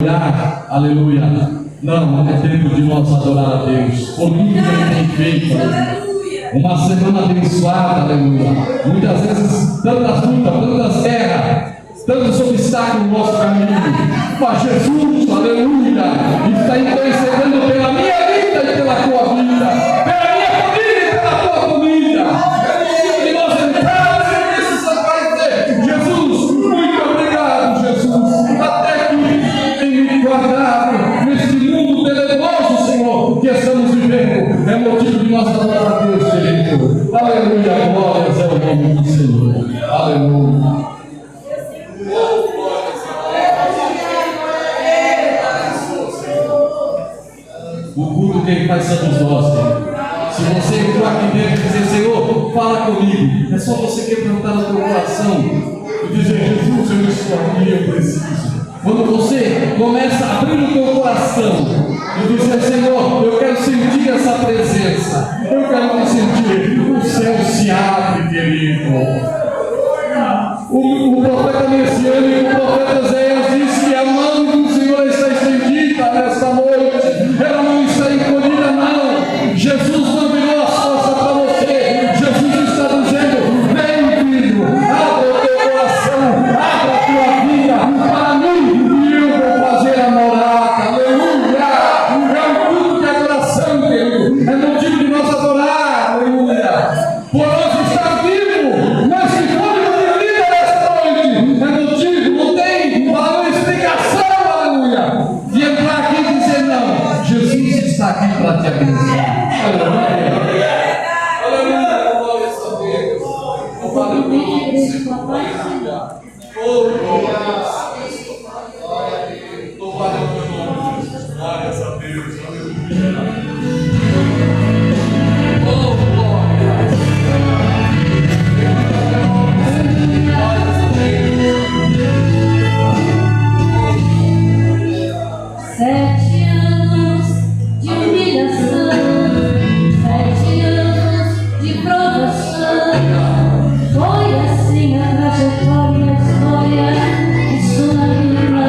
Aleluia. Não, é tempo de nós adorar a Deus por tudo que Ele tem feito. Uma semana abençoada, aleluia. Muitas vezes, tantas lutas, tantas guerras, tantos obstáculos no nosso caminho. Mas Jesus, aleluia, está intercedendo pela minha vida e pela tua vida, pela minha família e pela tua família. E nós entramos nesse santuário e dizer: Jesus, muito obrigado, Jesus, até que tem me guardado nesse mundo tenebroso, Senhor, que estamos vivendo. É motivo de nós adorar a Deus, querido. Aleluia, glórias é o nome do Senhor. Aleluia. O culto quem faz somos nós, querido. Se você entrou aqui dentro e dizer: Senhor, fala comigo, é só você quebrantar o teu coração e dizer: Jesus, eu estou aqui, eu preciso. Quando você começa a abrir o teu coração e dizer: Senhor, eu quero sentir essa presença, eu quero me sentir, o céu se abre, querido. O profeta Messiano e o profeta Zéias disse que a mão do Senhor está estendida nesta noite, ela não está encolhida, não. Jesus não virou as costas para você. Jesus está dizendo: vem, filho, abra o teu coração, abra a tua vida para mim e eu vou fazer a morada. Aleluia! É um culto de adoração, querido. É motivo de nós adorar. Aleluia! Por nós estar vivo, mas se for de vida nesta noite, é motivo, não tem valor explicação, aleluia, de entrar aqui e dizer: não, Jesus está aqui para te abençoar. Aleluia. Aleluia. Glória a Deus. O Padre glórias a Deus. Sete anos de humilhação, 7 anos de provação. Foi assim a trajetória, a história de sua vida.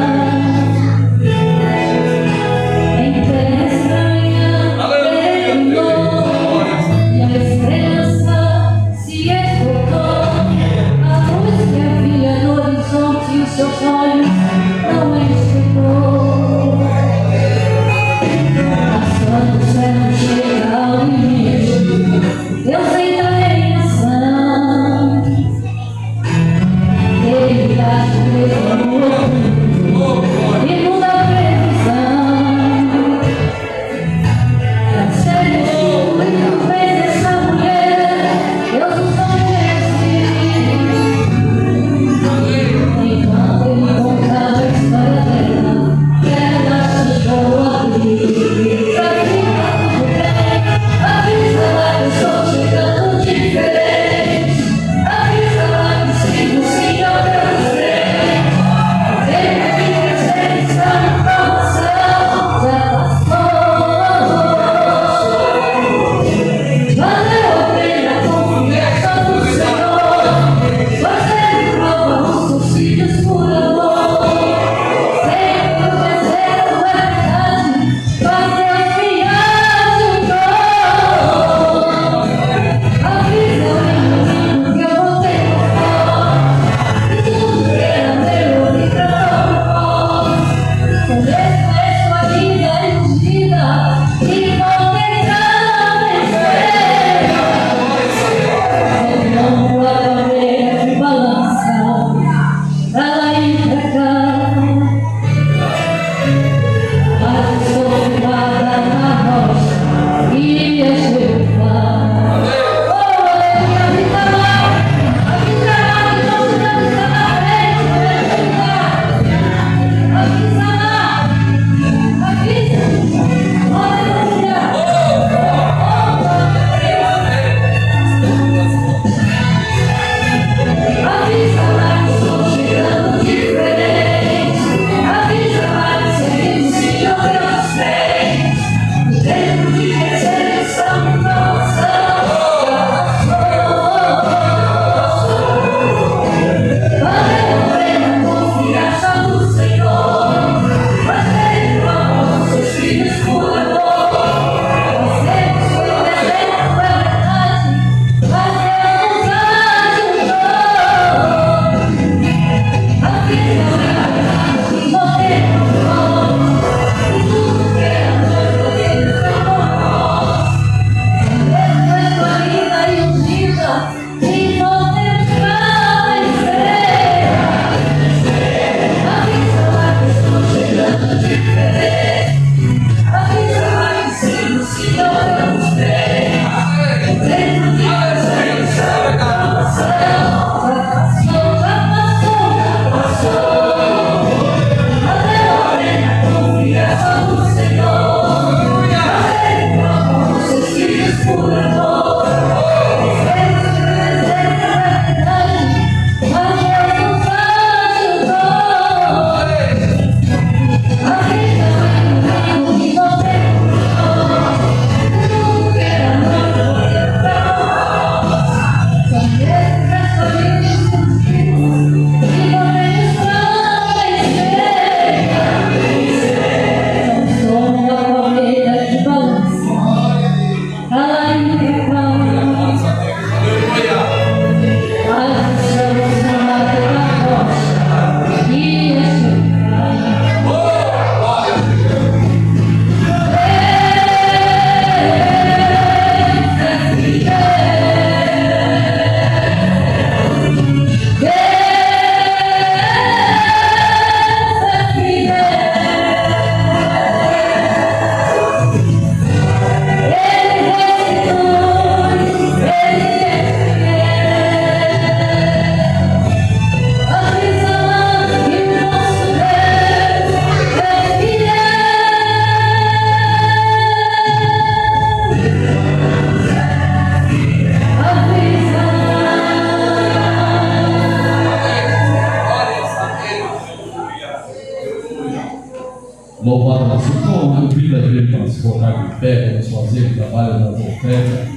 Louvado a Deus. Bom, eu vim da igreja para se colocar de pé, vamos fazer o trabalho das ofertas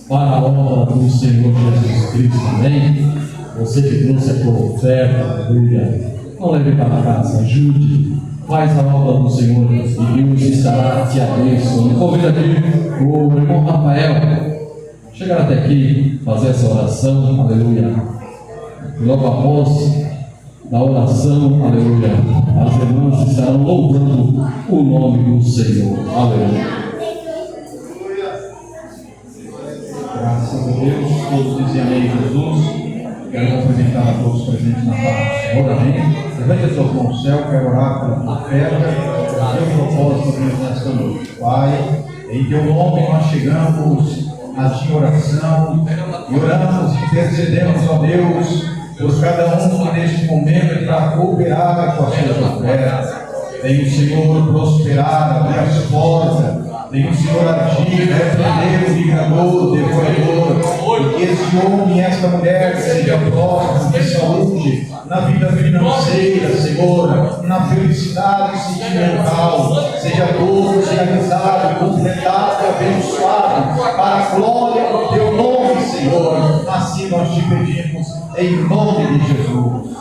para a honra do Senhor Jesus Cristo também. Você que trouxe a tua oferta, aleluia, não leve para casa, ajude, faz a obra do Senhor e Deus estará te abençoando. Convido aqui o irmão Rafael chegar até aqui, fazer essa oração, aleluia. Logo após da oração, aleluia, as irmãs estarão louvando o nome do Senhor, aleluia. Graças a Deus, todos dizem amém, Jesus. Quero cumprimentar a todos os presentes na paz do Senhor, amém. Levante as suas mãos ao céu, quero orar pela oferta, teu propósito nesta noite, Pai. Em teu nome nós chegamos a ti em oração e oramos e intercedemos, ó Deus, por cada um que neste momento irá cooperar com as suas ofertas. Venha o Senhor prosperar, abrir as portas. Venha o Senhor agir, repreender o vingador, o devorador, e que esse homem e esta mulher sejam prósperos de saúde, na vida financeira, Senhor, na felicidade sentimental, seja todo realizado, completado e abençoado, para a glória do teu nome, Senhor. Assim nós te pedimos, em nome de Jesus.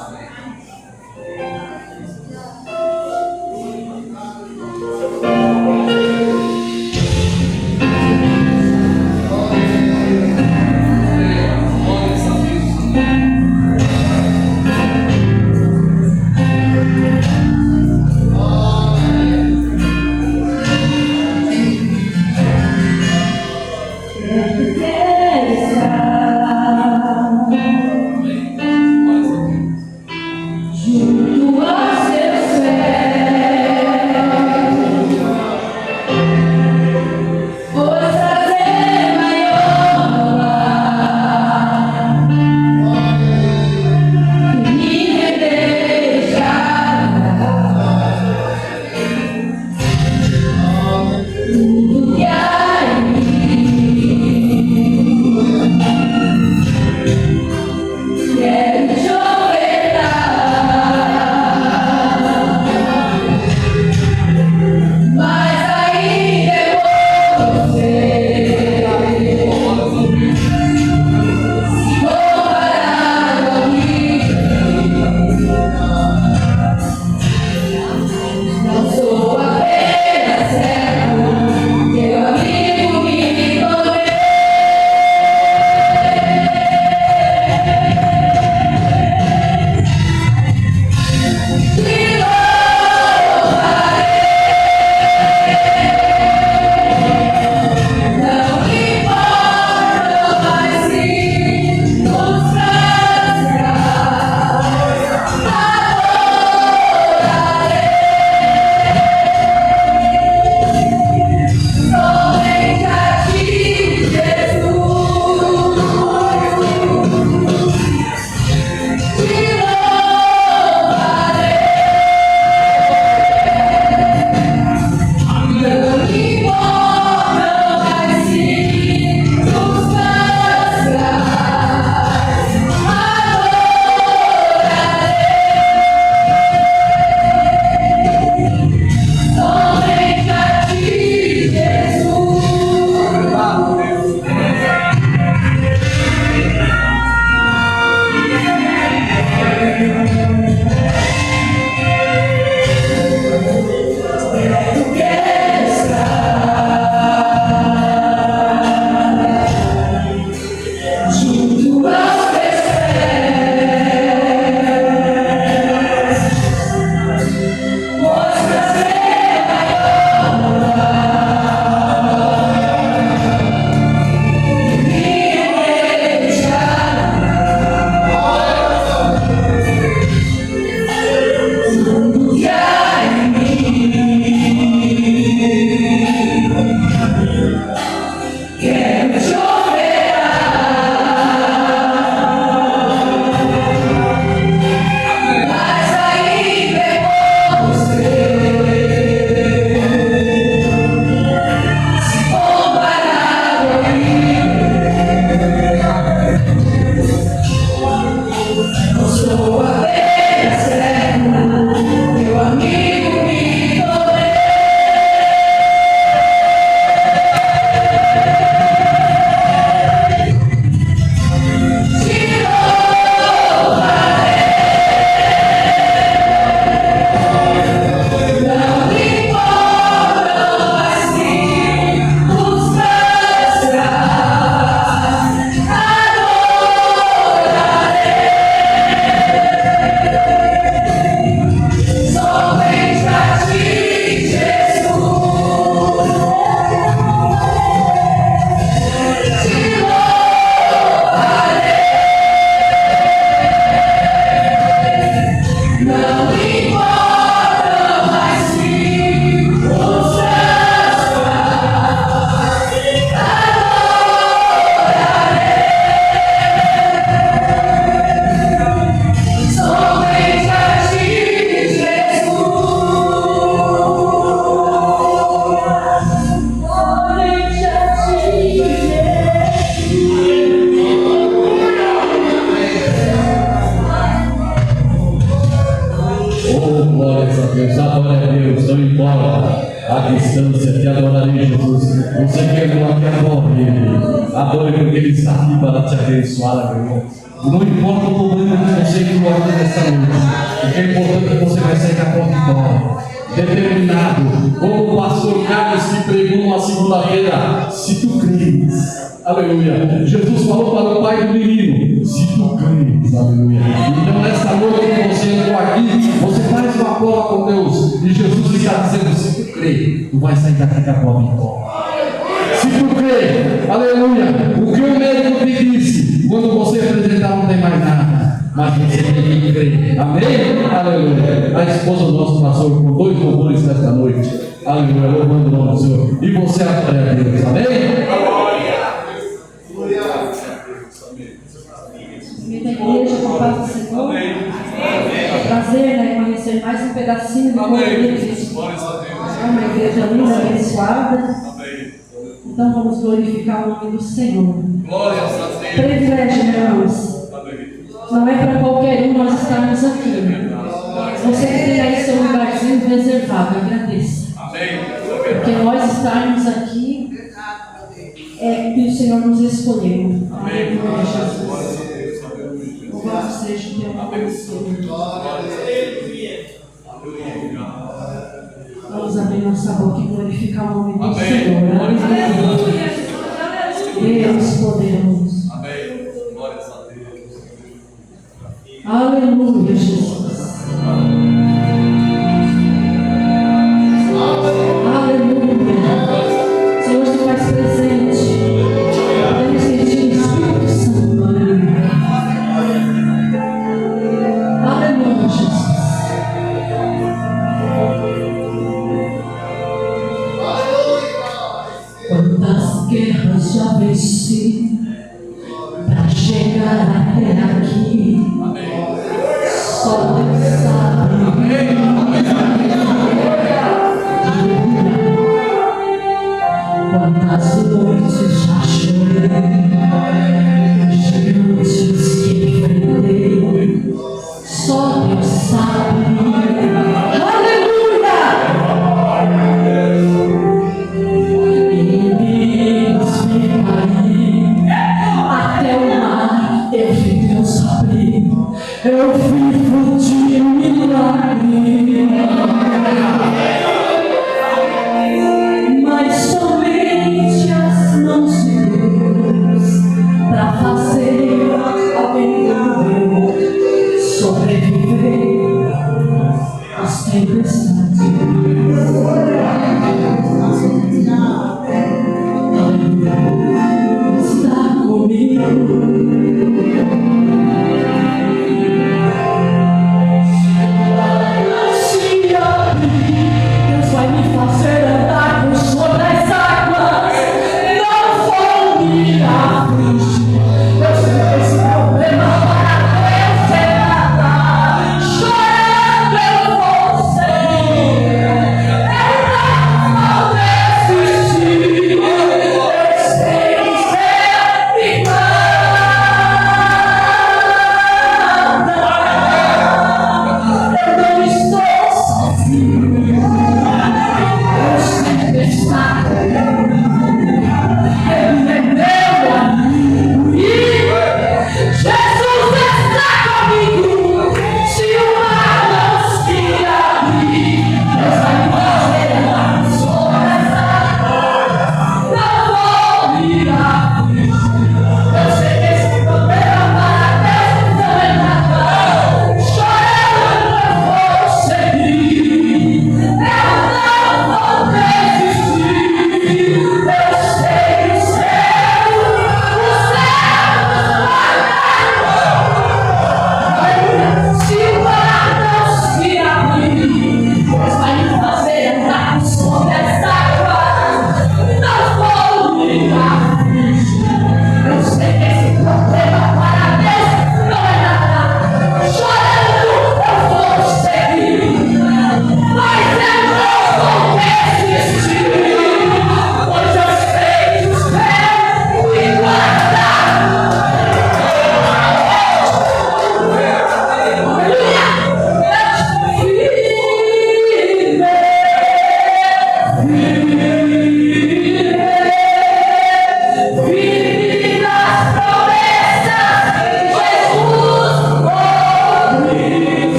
à distância, te adorarei, Jesus. Você que é meu aqui, adore Ele. Adore porque Ele está aqui para te abençoar, aleluia. Não importa o problema que você encontra nessa noite, o que é importante é que você vai sair da vitória, determinado, como o pastor Carlos que pregou uma segunda-feira, se tu creres, aleluia. Jesus falou para o pai do menino, se tu creres, aleluia. Então nesta noite que você entrou aqui, você faz uma prova com Deus, e Jesus está dizendo, se tu crer, tu vai sair daqui com a tua vitória. Se tu crer, aleluia, o que o médico te disse, quando você apresentar não tem mais nada, mas você tem que crer, amém? Aleluia. A esposa do nosso pastor com 2 louvores nesta noite, aleluia, louvando o nome do Senhor, e você adora a Deus, amém? Bem-vindo à igreja, com a paz do Senhor. É prazer, né, conhecer mais um pedacinho do corpo de Cristo. É uma igreja linda, abençoada. Então vamos glorificar o nome do Senhor. Privilégio, meus irmãos. Não é para qualquer um nós estarmos aqui. Você que tem aí seu lugarzinho reservado, agradeça. Porque nós estarmos aqui é que o Senhor nos escolheu. Amém. Jesus. Louvado seja o teu nome, Senhor. Vamos abrir nossa boca e glorificar o nome do Senhor. Aleluia. Deus poderoso. Amém. Glórias a Deus. Aleluia, Jesus. Aleluia. Senhor, se faz presente. Podemos sentir o Espírito Santo. Aleluia. Aleluia, Jesus. Quantas guerras já venci,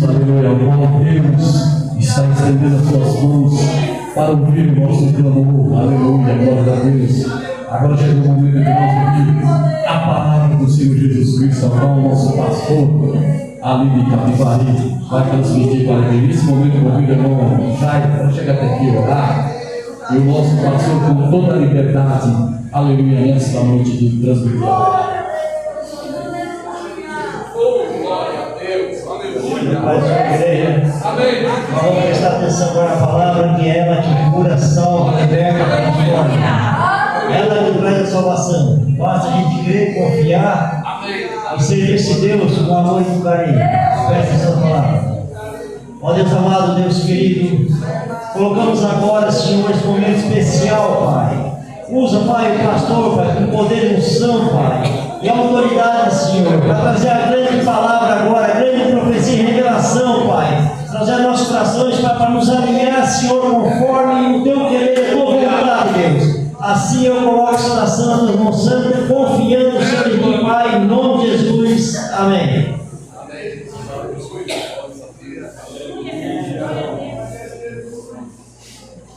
Jesus, aleluia, ó Deus, está estendendo as suas mãos para ouvir o nosso clamor, aleluia, glória a Deus. Agora chegou o momento de nós ouvir a palavra do Senhor Jesus Cristo, o nosso pastor, ali de Capivari, vai transmitir para ele. Nesse momento, eu convido o irmão Jair para chegar até aqui e orar, e o nosso pastor, com toda a liberdade, aleluia, nesta noite de transmitir a palavra. Paz da igreja. Amém. Vamos prestar atenção agora na palavra, que é ela que cura, salva, liberta, transforma. Ela é o plano da salvação. Basta a gente crer, confiar e servir esse Deus com amor e com carinho. Presta atenção na palavra. Ó Deus amado, Deus querido, colocamos agora, Senhor, esse momento especial, Pai. Usa, Pai, o pastor, Pai, com poder e unção, Pai, e autoridade, Senhor, para trazer a grande palavra agora, a grande profecia e revelação, Pai. Trazer nossos corações, Pai, para nos alinhar, Senhor, conforme o Teu querer e a Tua vontade, Deus. Assim eu coloco essa oração nas mãos santas, confiando, Senhor, em Ti, Pai, em nome de Jesus. Amém.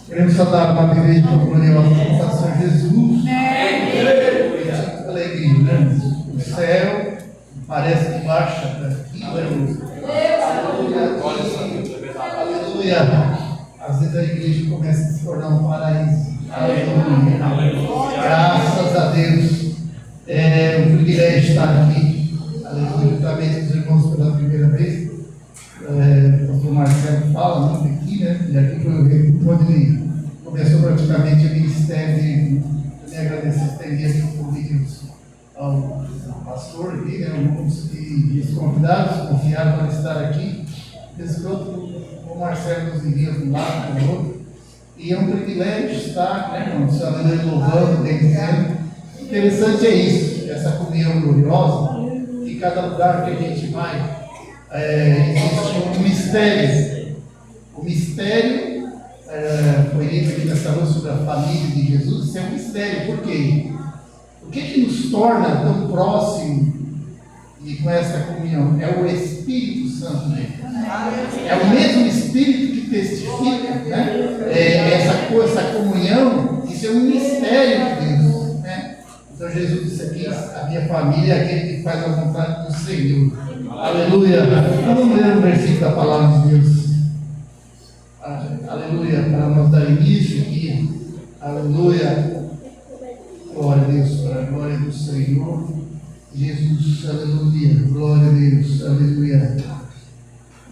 Queremos saudar uma igreja gloriosa do Senhor Jesus. Alegria, né? O céu parece que baixa daqui, aleluia. Às vezes a igreja começa a se tornar um paraíso. Aleluia. Graças a Deus. É um privilégio estar aqui. Aleluia. Também com os irmãos pela primeira vez. O pastor Marcelo fala muito aqui, né? E aqui foi o rei quando ele começou praticamente o ministério dele. Também agradecer aqui o convite ao pastor aqui, né? Alguns que os convidados confiaram para estar aqui. Esse outro, o Marcelo nos envia de um lado para o outro. E é um privilégio estar, né, irmãos, louvando, bendizendo. Interessante é isso, essa comunhão gloriosa. Em cada lugar que a gente vai, existe um mistério. O mistério foi dito aqui nessa noite sobre a família de Jesus. Isso é um mistério. Por quê? O que nos torna tão próximos e com essa comunhão? É o Espírito Santo dele. É o mesmo Espírito que testifica, né? Essa comunhão. Isso é um mistério de Deus, né? Então Jesus disse aqui: a minha família é aquele que faz a vontade do Senhor. Aleluia. Vamos ler um versículo da palavra de Deus. Aleluia. Para nós dar início aqui. Aleluia. Glória a Deus. Para a glória do Senhor Jesus. Aleluia. Glória a Deus. Aleluia.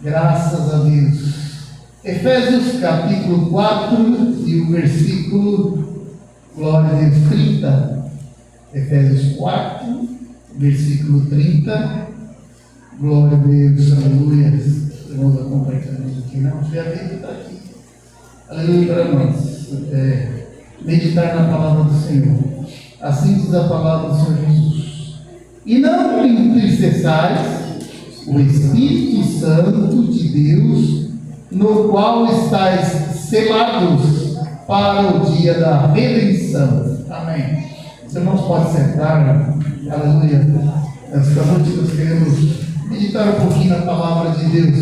Graças a Deus. Efésios capítulo 4 e o versículo, glória a Deus, 30. Efésios 4, versículo 30. Glória a Deus, aleluia. Vamos acompanhar aqui. Não tiver a Bíblia, está aqui. Aleluia para nós. Meditar na palavra do Senhor. Assim diz a palavra do Senhor Jesus. E não entristeçais o Espírito Santo de Deus, no qual estáis selados para o dia da redenção. Amém. Os irmãos podem sentar. Aleluia. Esta noite nós queremos meditar um pouquinho na palavra de Deus.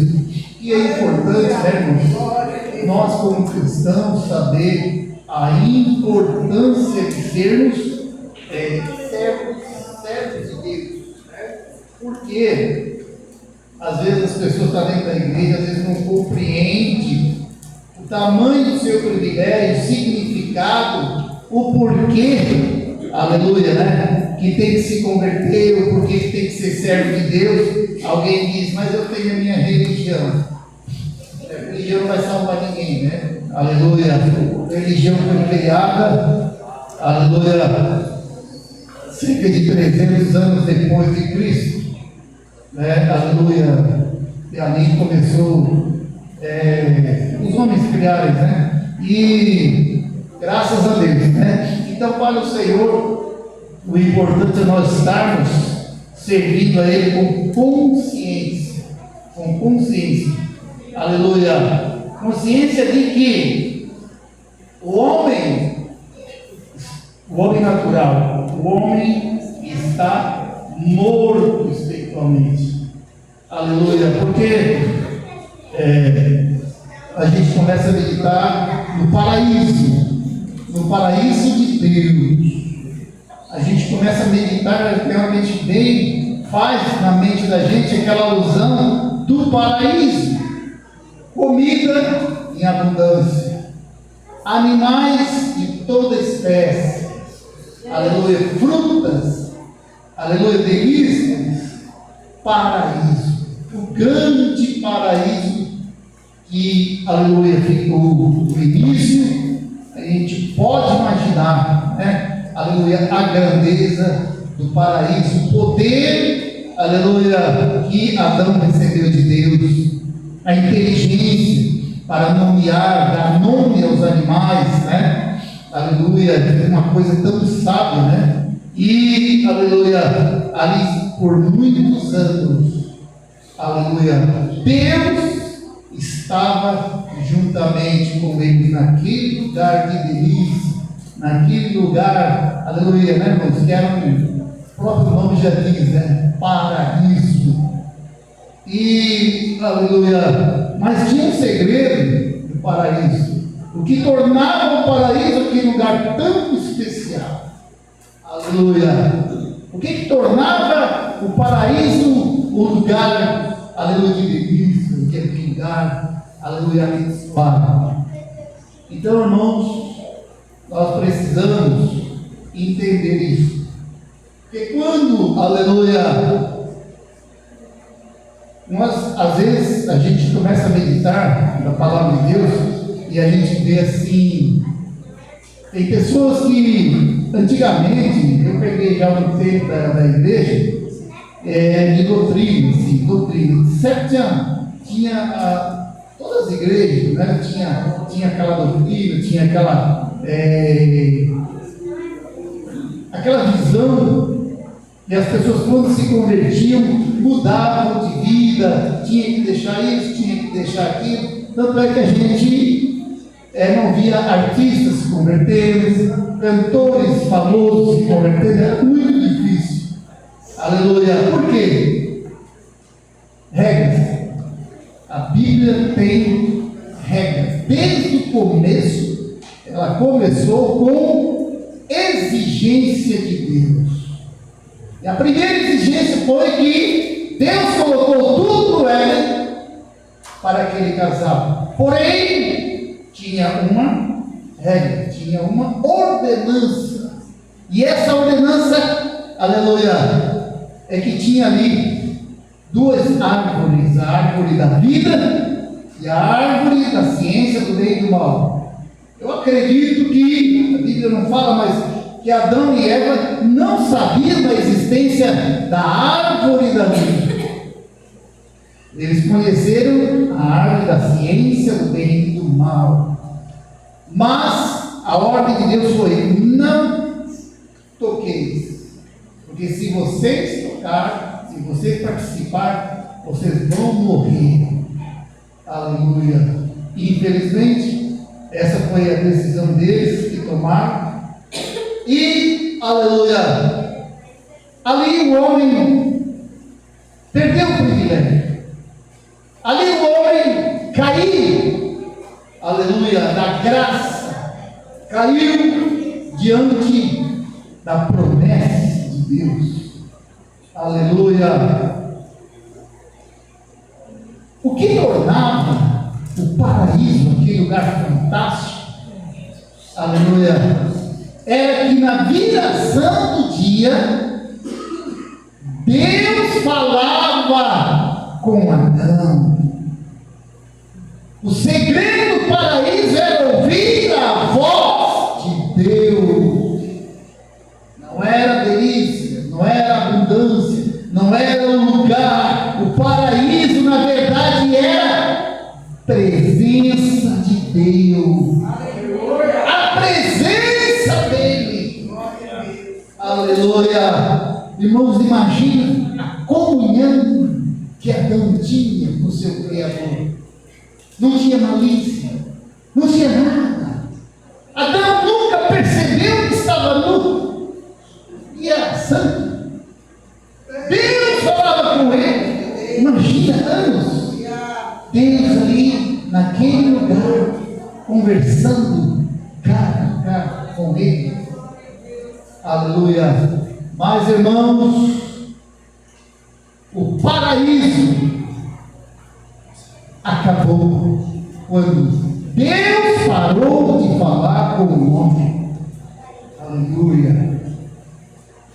E é importante, né, irmãos, nós como cristãos saber a importância de sermos servos de Deus. Porque às vezes as pessoas estão dentro da igreja, às vezes não compreendem o tamanho do seu privilégio, o significado, o porquê, aleluia, né? Que tem que se converter, o porquê que tem que ser servo de Deus. Alguém diz: mas eu tenho a minha religião. A religião não vai salvar ninguém, né? Aleluia. A religião foi criada, aleluia, cerca de 300 anos depois de Cristo. Aleluia. E ali começou os homens criarem, né? E graças a Deus, né? Então, para o Senhor, o importante é nós estarmos servindo a Ele com consciência. Com consciência. Aleluia. Consciência de que o homem natural, o homem está morto espiritualmente. Aleluia. Porque a gente começa a meditar no paraíso de Deus. A gente começa a meditar, realmente bem, faz na mente da gente aquela alusão do paraíso. Comida em abundância, animais de toda espécie, aleluia, frutas, aleluia, delícias, paraíso, o grande paraíso que, aleluia, ficou no início. A gente pode imaginar, né? Aleluia, a grandeza do paraíso, o poder, aleluia, que Adão recebeu de Deus, a inteligência para nomear, dar nome aos animais, né? Aleluia, uma coisa tão sábia, né? E, aleluia, ali por muitos anos, aleluia, Deus estava juntamente com eles naquele lugar de delícia, naquele lugar, aleluia, né, irmãos? Que era o próprio nome já diz, né? Paraíso. E, aleluia, mas tinha um segredo do paraíso, o que tornava o paraíso aquele lugar tão especial. Aleluia. O que tornava o paraíso o lugar, aleluia, de delícia, aquele lugar, aleluia, abençoado. Então, irmãos, nós precisamos entender isso. Porque quando, aleluia, nós, às vezes, a gente começa a meditar na palavra de Deus e a gente vê assim, tem pessoas que, antigamente, eu peguei já um tempo da igreja, de doutrina, assim, doutrina. Certo, tinha todas as igrejas, né? Tinha aquela doutrina, tinha aquela visão. E as pessoas, quando se convertiam, mudavam de vida, tinha que deixar isso, tinha que deixar aquilo. Tanto é que a gente não via artistas se converterem, cantores famosos se converterem, era muito difícil. Aleluia. Por quê? Regras. A Bíblia tem regras. Desde o começo, ela começou com exigência de Deus. E a primeira exigência foi que Deus colocou tudo no Éden para aquele casal. Porém, tinha uma regra, tinha uma ordenança. E essa ordenança, aleluia, é que tinha ali duas árvores: a árvore da vida e a árvore da ciência do bem e do mal. Eu acredito que a Bíblia não fala, mas que Adão e Eva não sabiam da existência da árvore da vida. Eles conheceram a árvore da ciência do bem e do mal. Mas a ordem de Deus foi: não toqueis. Porque se vocês tocar, se vocês participar, vocês vão morrer. Aleluia. Infelizmente, essa foi a decisão deles que tomaram. E, aleluia, ali o homem perdeu o privilégio. Ali o homem caiu, aleluia, da graça, caiu diante da promessa de Deus. Aleluia. O que tornava o paraíso, aquele lugar fantástico, aleluia, era que na viração do dia, Deus falava com Adão. O segredo do paraíso era ouvir a voz de Deus. Não era delícia, não era abundância, não era um lugar. O paraíso, na verdade, era presença de Deus. A presença dele. Aleluia. Irmãos, imaginem a comunhão que Adão tinha com o seu Criador. Não tinha malícia, não tinha nada. Adão nunca percebeu que estava nu e era santo. Deus falava com ele. Imagina anos. Deus ali conversando cara a cara com Ele. Aleluia. Mas, irmãos, o paraíso acabou quando Deus parou de falar com o homem. Aleluia.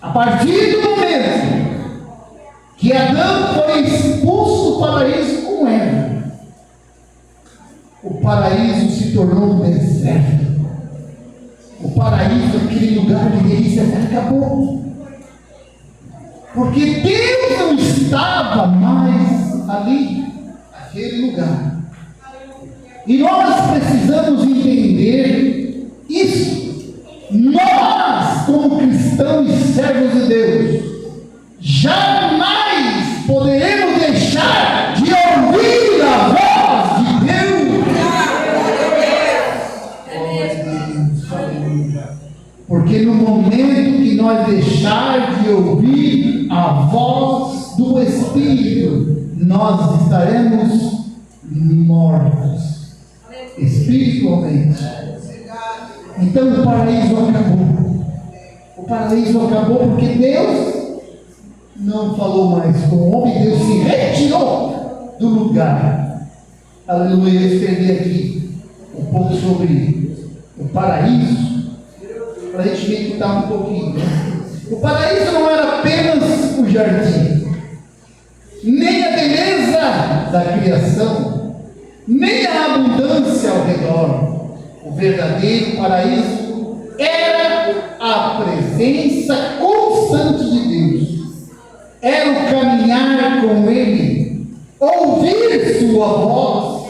A partir do momento que Adão foi expulso do paraíso com Eva, o paraíso se tornou um deserto. O paraíso, aquele lugar de delícia, acabou. Porque Deus não estava mais ali, naquele lugar. E nós precisamos entender isso. Nós, como cristãos e servos de Deus, jamais poderemos deixar de ouvir a voz de Deus. Porque no momento que nós deixar de ouvir a voz do Espírito, nós estaremos mortos espiritualmente. Então o paraíso acabou. O paraíso acabou porque Deus não falou mais com o homem. Deus se retirou do lugar. Aleluia. Eu escrevi aqui um pouco sobre o paraíso, para a gente meditar um pouquinho. O paraíso não era apenas o jardim, nem a beleza da criação, nem a abundância ao redor. O verdadeiro paraíso era a presença constante de Deus, era o caminhar com Ele, ouvir sua voz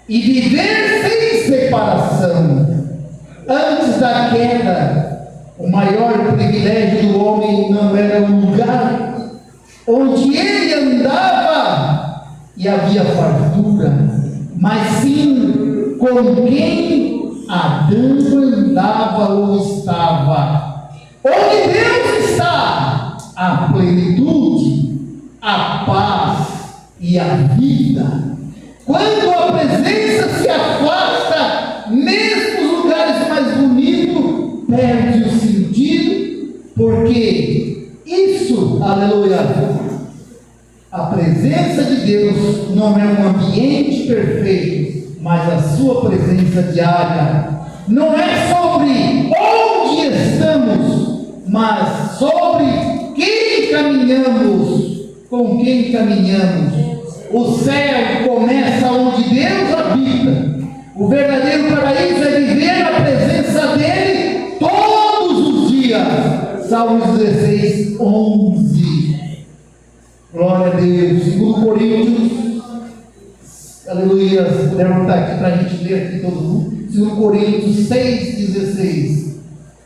e viver sem separação. Antes da queda, o maior privilégio do homem não era o lugar onde ele andava e havia fartura, mas sim com quem Adão andava ou estava. Onde Deus está, a plenitude, a paz e a vida. Quando a presença se afasta, mesmo os lugares mais bonitos perde o sentido, porque isso, aleluia, a presença de Deus não é um ambiente perfeito, mas a sua presença diária. Não é sobre onde estamos, mas sobre quem caminhamos, com quem caminhamos. O céu começa onde Deus habita. O verdadeiro paraíso é viver na presença dele todos os dias. Salmos 16, 11. Glória a Deus. 2 Coríntios, aleluia, se puder botar aqui para a gente ler aqui todo mundo. 2 Coríntios 6, 16.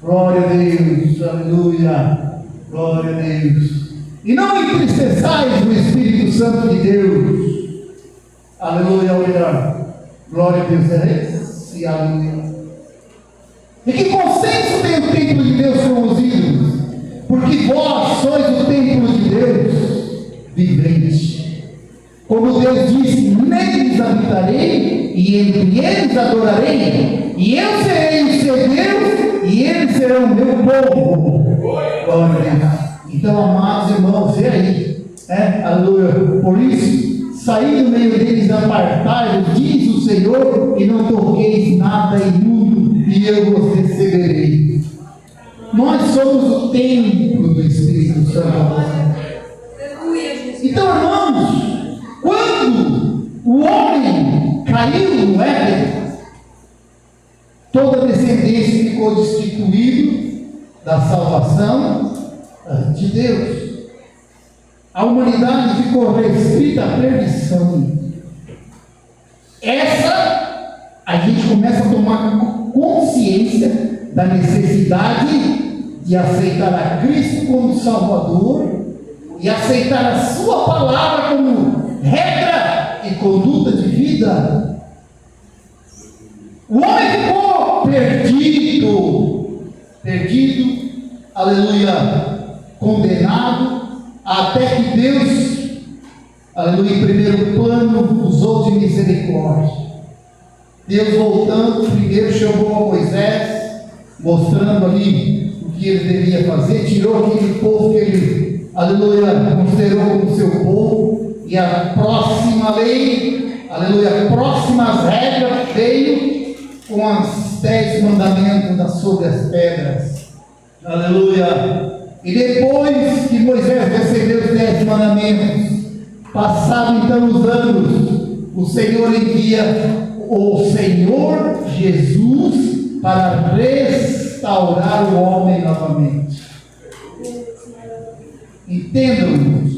Glória a Deus, aleluia, glória a Deus. E não entristeçais o Espírito Santo de Deus. Aleluia, aleluia. Glória a Deus, é esse, aleluia. E que consenso tem o templo de Deus com os ídolos? Porque vós sois o templo de Deus vivente. Como Deus disse, neles habitarei e entre eles adorarei, e eu serei o seu Deus e eles serão o meu povo. Glória a Deus. Então, amados irmãos, vê aí, aleluia. Por isso, saí do meio deles, apartai-vos, diz o Senhor, e não toqueis nada imundo, e eu vos receberei. Nós somos o templo do Espírito Santo. Então, irmãos, quando o homem caiu no Éden, toda a descendência ficou destituída da salvação de Deus. A humanidade ficou restrita à perdição. Essa, a gente começa a tomar consciência da necessidade de aceitar a Cristo como Salvador e aceitar a sua palavra como regra e conduta de vida. O homem ficou perdido, aleluia, condenado, até que Deus, aleluia, em primeiro plano, usou de misericórdia. Deus voltando, primeiro chamou a Moisés, mostrando ali o que ele devia fazer, tirou aquele povo que ele, aleluia, considerou como seu povo, e a próxima lei, aleluia, próximas regras veio com os 10 mandamentos sobre as pedras, aleluia. E depois que Moisés recebeu os 10 mandamentos, passados então os anos, o Senhor envia o Senhor Jesus para restaurar o homem novamente. Entendam, irmãos.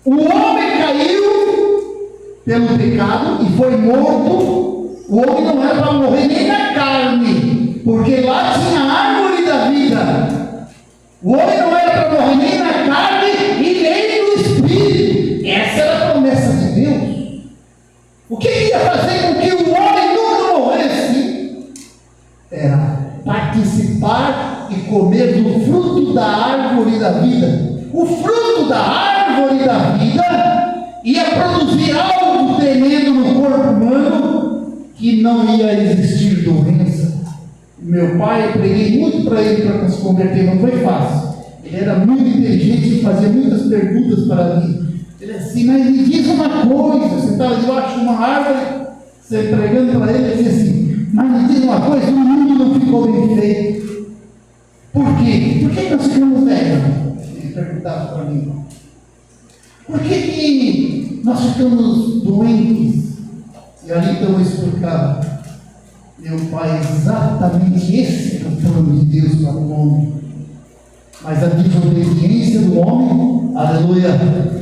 O homem caiu pelo pecado e foi morto. O homem não era para morrer nem na carne, porque lá tinha a árvore da vida. O homem não era para morrer nem na carne e nem no espírito. Essa era a promessa de Deus. O que ia fazer com que o homem nunca morresse? Era participar e comer do fruto da árvore da vida. O fruto da árvore da vida ia produzir algo tremendo no corpo humano, que não ia existir doença. Meu pai, preguei muito para ele para se converter, não foi fácil. Ele era muito inteligente e fazia muitas perguntas para mim. Ele assim, mas me diz uma coisa, você estava debaixo de uma árvore, você pregando para ele, ele disse assim, mas me diz uma coisa, o mundo não ficou bem feito. Por quê? Por que nós ficamos velhos? Ele perguntava para mim. Por que nós ficamos doentes? E ali então eu explicava, meu pai, exatamente esse é o plano de Deus para o homem. Mas a desobediência do homem, aleluia,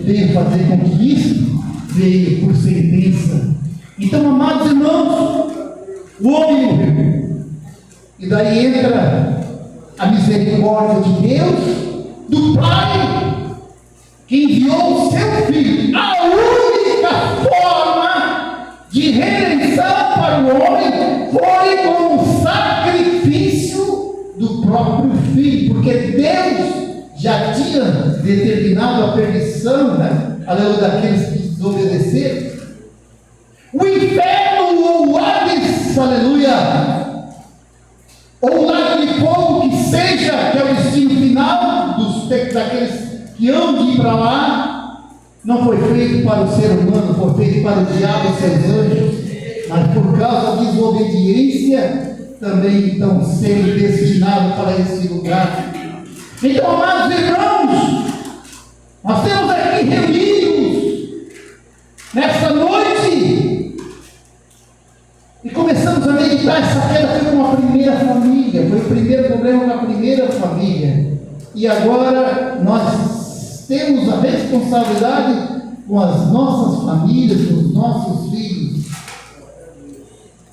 veio fazer com que isso veio por sentença. Então, amados irmãos, o homem morreu. E daí entra a misericórdia de Deus, do Pai, que enviou o seu Filho. A única forma de redenção para o homem foi com o sacrifício do próprio Filho, porque Deus já tinha determinado a perdição, né? Aleluia, daqueles que desobedeceram. O inferno ou o Hades, aleluia, ou o lago de fogo, que seja, que é o destino final daqueles que hão de ir para lá, não foi feito para o ser humano, foi feito para o diabo e seus anjos, mas por causa da desobediência, também então sendo destinado para esse lugar. Então, amados irmãos, nós temos aqui reunidos nesta noite e começamos a meditar. Essa queda foi com a primeira família, foi o primeiro problema com a primeira família, e agora nós temos a responsabilidade com as nossas famílias, com os nossos filhos.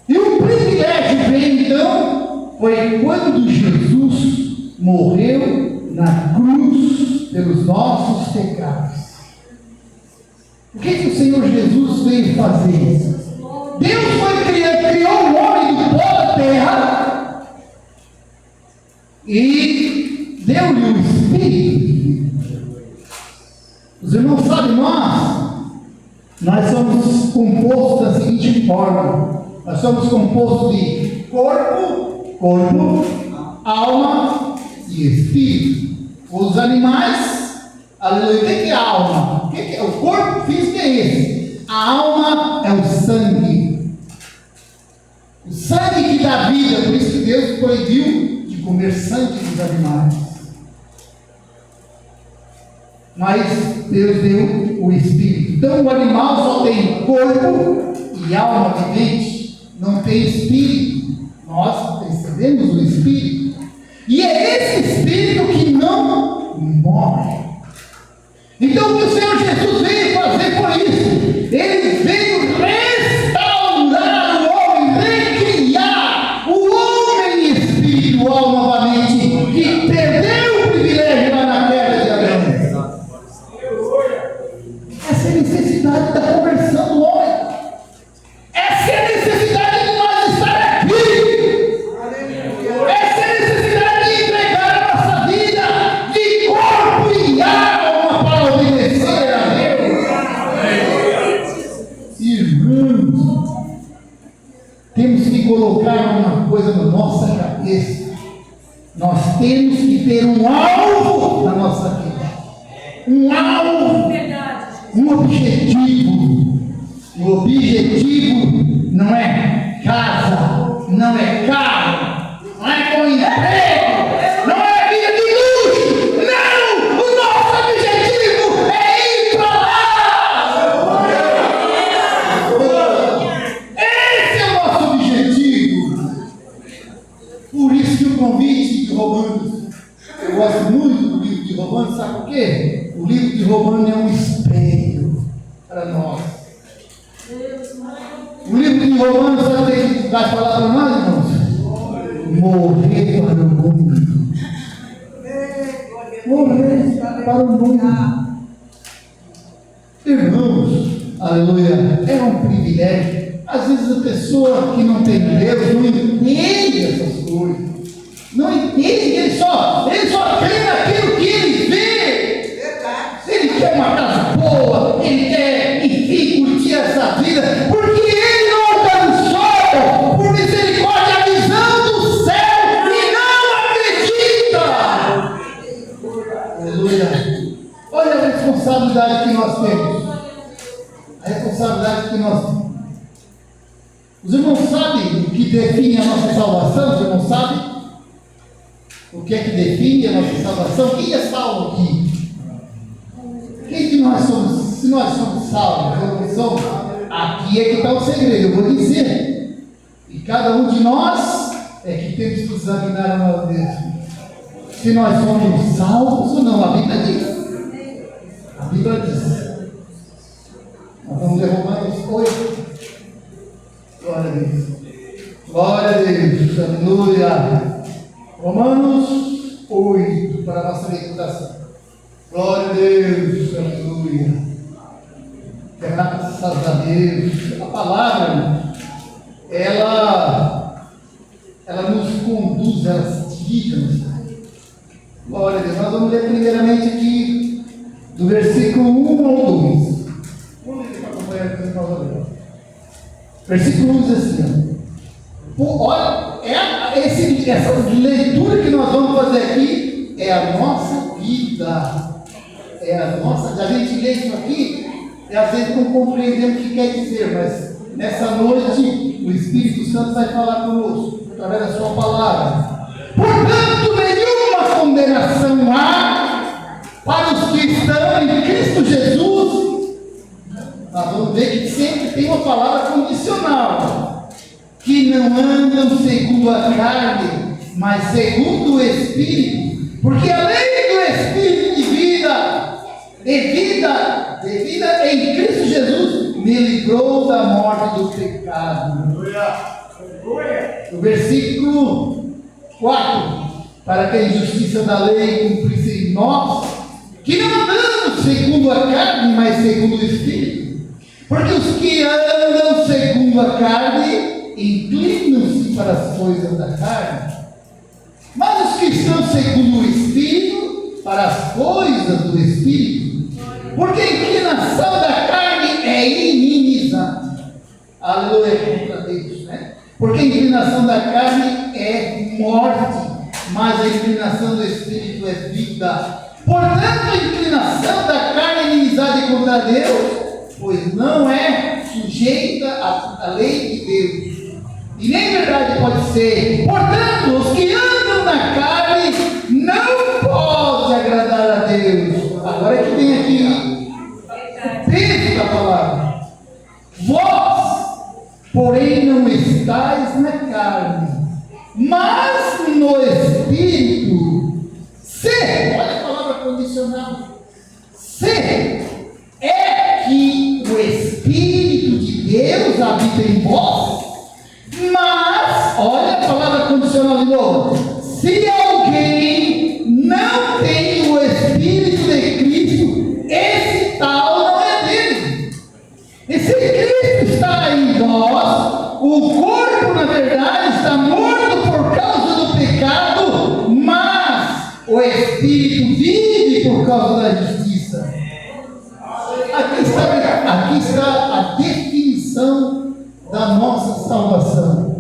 E o privilégio veio então, foi quando Jesus morreu na cruz pelos nossos pecados. O que o Senhor Jesus veio fazer? Deus criou o homem do pó da terra e deu-lhe o Espírito. Os irmãos sabem, nós somos compostos da seguinte forma. Nós somos compostos de corpo, alma e espírito. Os animais, aleluia, o que é a alma? O corpo físico é esse. A alma é o sangue. O sangue que dá vida, por isso que Deus proibiu de comer sangue dos animais. Mas Deus deu o espírito. Então o animal só tem corpo e alma vivente. Não tem espírito. Nós recebemos o espírito. E é esse espírito que não morre. Então o que o Senhor Jesus veio fazer foi isso. Ele veio restaurar o homem, recriar o homem em espiritual novamente, que perdeu o privilégio lá na terra de Adão. Essa é a necessidade da conversão do homem. Essa é a necessidade de nós estar aqui. Essa é a necessidade de entregar a nossa vida de corpo e alma para obedecer a Deus. Irmãos, temos que colocar uma coisa na nossa cabeça. Nós temos que ter um alvo na nossa vida. Um alvo, um objetivo. O objetivo não é casa, não é carro, não é bom emprego, não é vida de luxo. Não! O nosso objetivo é ir para lá! Esse é o nosso objetivo. Por isso que o convite de Romanos, eu gosto muito do livro de Romanos, sabe por quê? O livro de Romanos é um espelho para nós. O livro de Romanos, sabe o que vai falar para nós, irmãos? Morrer para o mundo. Morrer para o mundo. Irmãos, aleluia, é um privilégio. Às vezes a pessoa que não tem Deus não entende essas coisas. Não entende, ele só crê naquilo que ele vê. Ele quer uma casa boa, ele quer, enfim, curtir essa vida, porque ele não alcançou, por misericórdia, a visão do céu e não acredita. Aleluia. Olha a responsabilidade que nós temos. A responsabilidade que nós temos. Os irmãos sabem o que define a nossa salvação? Os irmãos sabem? O que é que define a nossa salvação? Quem é salvo aqui? Quem que nós somos? Se nós somos salvos, ou não somos, aqui é que está o segredo, eu vou dizer. E cada um de nós é que temos que examinar a nós mesmos. Se nós somos salvos ou não, a Bíblia diz. A Bíblia diz. Nós vamos ler Romanos 8. Glória a Deus. Glória a Deus. Aleluia. Romanos 8, para a nossa meditação. Glória a Deus. Aleluia. Graças a Deus. A palavra, ela nos conduz, ela se guia. Glória a Deus. Nós vamos ler primeiramente aqui do versículo 1 ao 2. Vamos ler para acompanhar aqui no nosso. Versículo 1 diz assim: olha, essa leitura que nós vamos fazer aqui é a nossa vida. É a nossa. A gente lê isso aqui e às vezes não compreendemos o que quer dizer, mas nessa noite o Espírito Santo vai falar conosco através da sua palavra. Portanto, nenhuma condenação há para os que estão em Cristo Jesus. Nós vamos ver que sempre tem uma palavra condicional, que não andam segundo a carne, mas segundo o Espírito, porque a lei do Espírito de vida em Cristo Jesus me livrou da morte do pecado. O versículo 4: para que a injustiça da lei cumprisse em nós, que não andamos segundo a carne, mas segundo o Espírito. Porque os que andam segundo a carne inclinam-se para as coisas da carne, mas os que estão segundo o Espírito, para as coisas do Espírito. Porque a inclinação da carne é inimizade. Aleluia, contra Deus, né? Porque a inclinação da carne é morte, mas a inclinação do Espírito é vida. Portanto, a inclinação da carne é inimizade contra Deus, pois não é sujeita à lei de Deus, e nem verdade pode ser. Portanto, os que andam na carne não podem agradar a Deus. Agora é que vem aqui o peso da palavra. Vós, porém, não estáis na carne, mas no Espírito. Se, olha a palavra condicional, se é que o Espírito de Deus habita em vós. Mas, olha a palavra condicional de novo: se alguém não tem o Espírito de Cristo, esse tal não é dele. E se Cristo está em vós, o corpo na verdade está morto por causa do pecado, mas o Espírito vive por causa da justiça. Aqui está a definição da nossa salvação.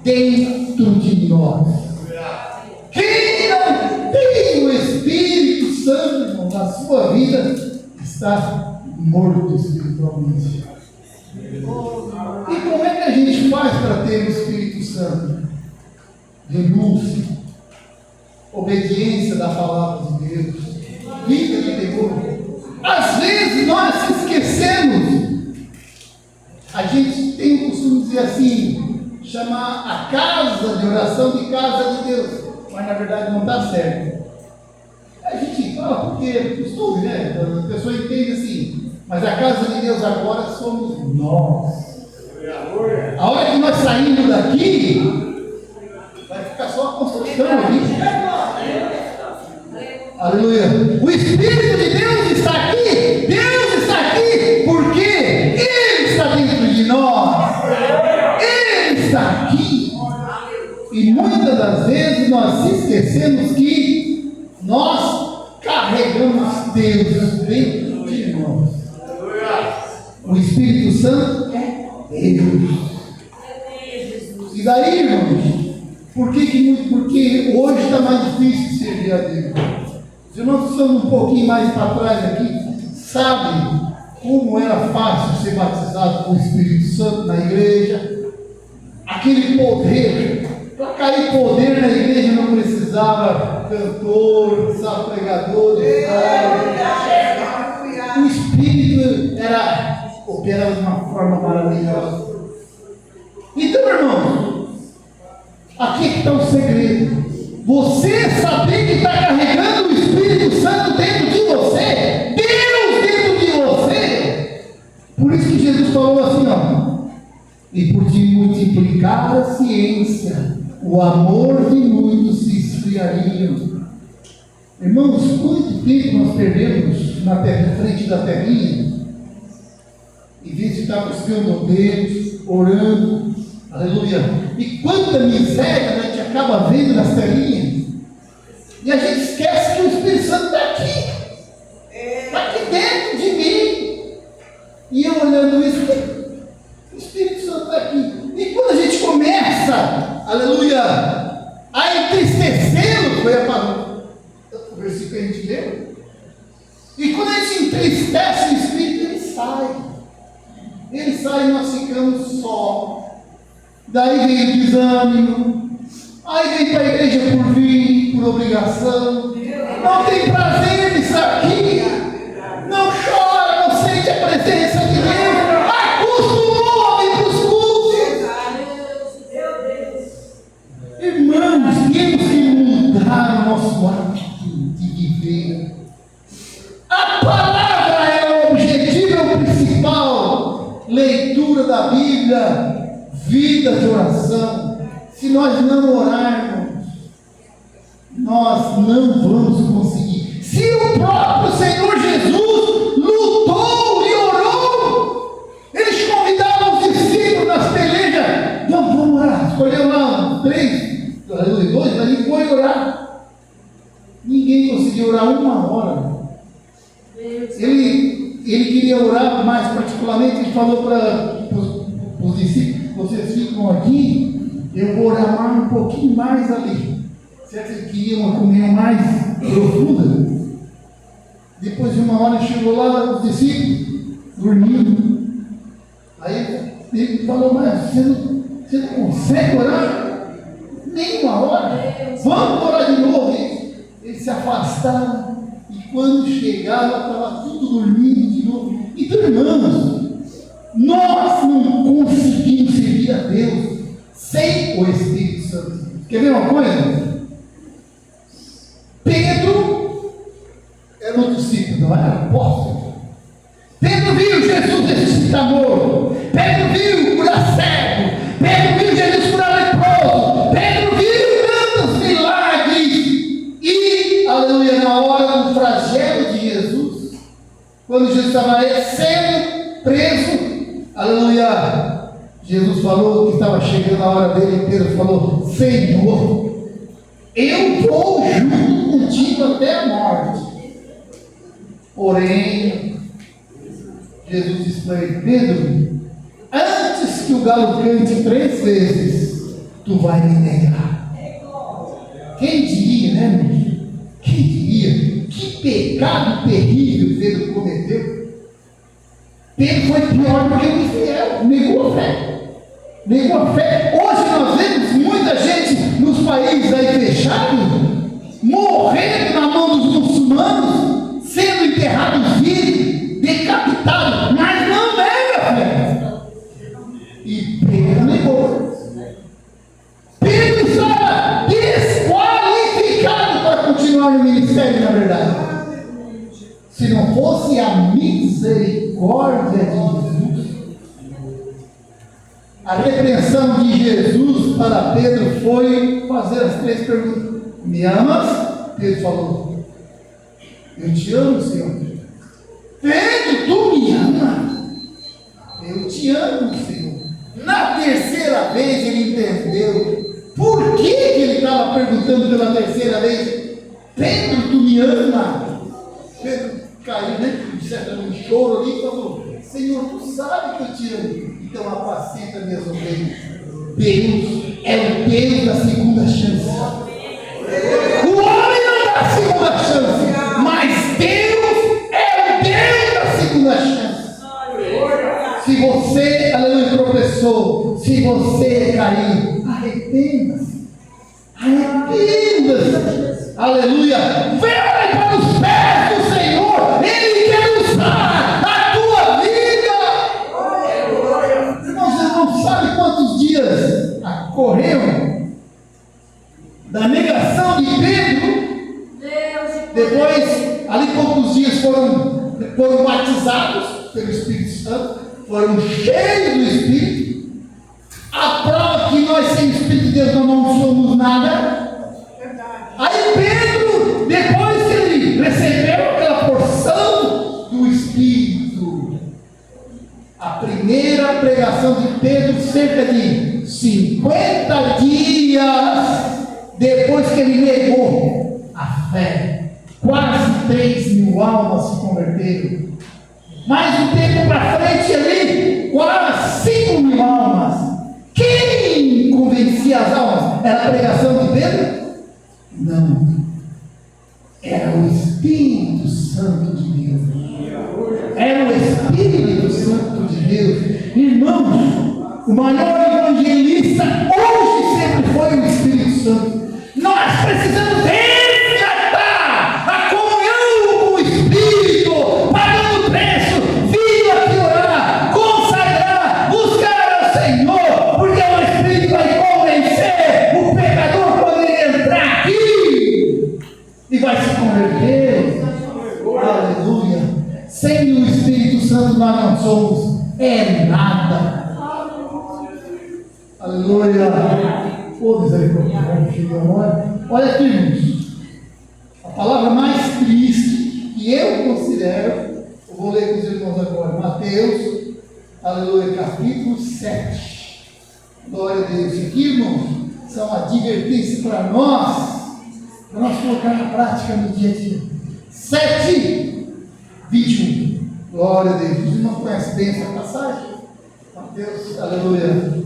dentro de nós. Quem não tem o Espírito Santo, irmão, na sua vida, está morto espiritualmente. E como é que a gente faz para ter o Espírito Santo? Renúncia, obediência da palavra de Deus, vida de temor. Às vezes nós se esquecemos. A gente tem o costume de dizer assim, chamar a casa de oração de casa de Deus, mas na verdade não está certo. A gente fala porque é costume, né? A pessoa entende assim, mas a casa de Deus agora somos nós. A hora que nós saímos daqui, vai ficar só a construção aqui. Aleluia. O Espírito de Deus está aqui. Deus está aqui porque Ele está dentro de nós. Ele está aqui. E muitas das vezes nós se esquecemos que nós carregamos Deus dentro de nós. O Espírito Santo é Deus. E daí, irmãos, porque hoje está mais difícil servir a Deus. Se nós estamos um pouquinho mais para trás aqui, sabe como era fácil ser batizado com o Espírito Santo na igreja? Aquele poder, para cair poder na igreja não precisava cantor, precisava pregador, o Espírito operava de uma forma maravilhosa. Então, irmão, aqui é que está o segredo. Você saber que está carregando o Espírito Santo dentro de você, Deus dentro de você. Por isso que Jesus falou assim, ó, e por te multiplicar a ciência, o amor de muitos se esfriariam. Irmãos, quanto tempo nós perdemos na frente da terrinha, em vez de estar buscando a Deus, orando, aleluia. E quanta miséria a gente acaba vendo nas telinhas. E a gente esquece que o Espírito Santo está aqui. Está aqui dentro de mim. E eu olhando isso, o Espírito Santo está aqui. E quando a gente começa, aleluia, a entristecê-lo, foi o versículo que a gente leu. E quando a gente entristece o Espírito, ele sai. Ele sai e nós ficamos só. Daí vem o desânimo, aí vem para a igreja por vir, por obrigação, não tem prazer em estar aqui, não chora, não sente a presença de Deus, acostumou a vir para os cultos. Irmãos, temos que mudar o nosso hábito de viver. A palavra é o objetivo, é o principal. Leitura da Bíblia, vida de oração. Se nós não orarmos, nós não vamos conseguir. Se o próprio Senhor Jesus lutou e orou, eles convidavam os discípulos nas pelejas, vamos orar, escolheu lá 3, 2, ali foi orar. Ninguém conseguiu orar uma hora. Ele queria orar mais particularmente, ele falou para os discípulos, vocês ficam aqui, eu vou orar mais um pouquinho mais ali. Certo? Eles queriam uma comunhão mais profunda. Depois de uma hora chegou lá os discípulos, dormindo. Aí ele falou, mas você não consegue orar? Nem uma hora? Vamos orar de novo. Eles se afastaram. E quando chegava, estava tudo dormindo de novo. Então, irmãos, nós não conseguimos servir a Deus sem o Espírito Santo. Quer ver uma coisa? Pedro era um discípulo, não era apóstolo. Pedro viu Jesus ressuscitar morto. Pedro viu curar cego. Pedro viu Jesus curar leproso. Pedro viu tantos milagres. E, aleluia, na hora do flagelo de Jesus, quando Jesus estava sendo preso, aleluia, Jesus falou que estava chegando a hora dele, e Pedro falou, Senhor, eu vou junto contigo até a morte. Porém, Jesus disse para ele, Pedro, antes que o galo cante 3 vezes, tu vai me negar. Quem diria, né, irmão? Quem diria? Que pecado terrível Pedro cometeu. Pedro foi pior do que o infiel, negou a fé. Negou a fé. Hoje nós vemos muita gente nos países aí fechados morrendo na mão dos muçulmanos, sendo enterrados vivos, decapitados, mas não nega a fé. E Pedro negou. Pedro estava desqualificado para continuar no ministério, na verdade. Se não fosse a misericórdia de Jesus, a repreensão de Jesus para Pedro foi fazer as 3 perguntas. Me amas? Pedro falou, eu te amo, Senhor. Pedro, tu me amas? Eu te amo, Senhor. Na 3ª vez ele entendeu por que ele estava perguntando pela 3ª vez. Pedro, tu me amas? Pedro caiu, né? Um choro ali e falou, Senhor, tu sabe que eu te amo. Então apacenta minhas ovelhas. Deus é o Deus da segunda chance. O homem não dá a segunda chance, mas Deus é o Deus da segunda chance. Se você, aleluia, tropeçou, se você caiu, arrependa-se. Arrependa-se. Aleluia. Venha para os pés do Senhor. Ele quer usar a tua vida. Irmãos, você não sabe quantos dias correu da negação de Pedro. Depois, ali poucos dias foram batizados pelo Espírito Santo, foram cheios do Espírito. A prova que nós sem o Espírito de Deus não somos nada. Aí Pedro, depois que ele recebeu aquela porção do Espírito, a primeira pregação de Pedro, cerca de 50 dias depois que ele negou a fé, quase 3.000 almas se converteram. Mais um tempo para frente ali, quase 5.000 almas. Quem convencia as almas? Era a pregação de Pedro? Não. Era o Espírito Santo de Deus. Era o Espírito Santo de Deus. Irmãos, o maior evangelista hoje sempre foi o Espírito Santo. Nós precisamos resgatar a comunhão com o Espírito, pagando preço, vindo aqui orar, consagrar, buscar ao Senhor, porque o Espírito vai convencer o pecador quando ele entrar aqui e vai se converter. Aleluia. Sem o Espírito Santo nós não somos nada. Aleluia. Oh, misericórdia. Olha aqui, irmãos. A palavra mais triste que eu considero, eu vou ler com os irmãos agora, Mateus, aleluia, capítulo 7. Glória a Deus. Aqui, irmãos, são advertências para nós colocar na prática no dia a dia. 7:21. Glória a Deus. Os irmãos conhecem bem essa passagem? Mateus, aleluia.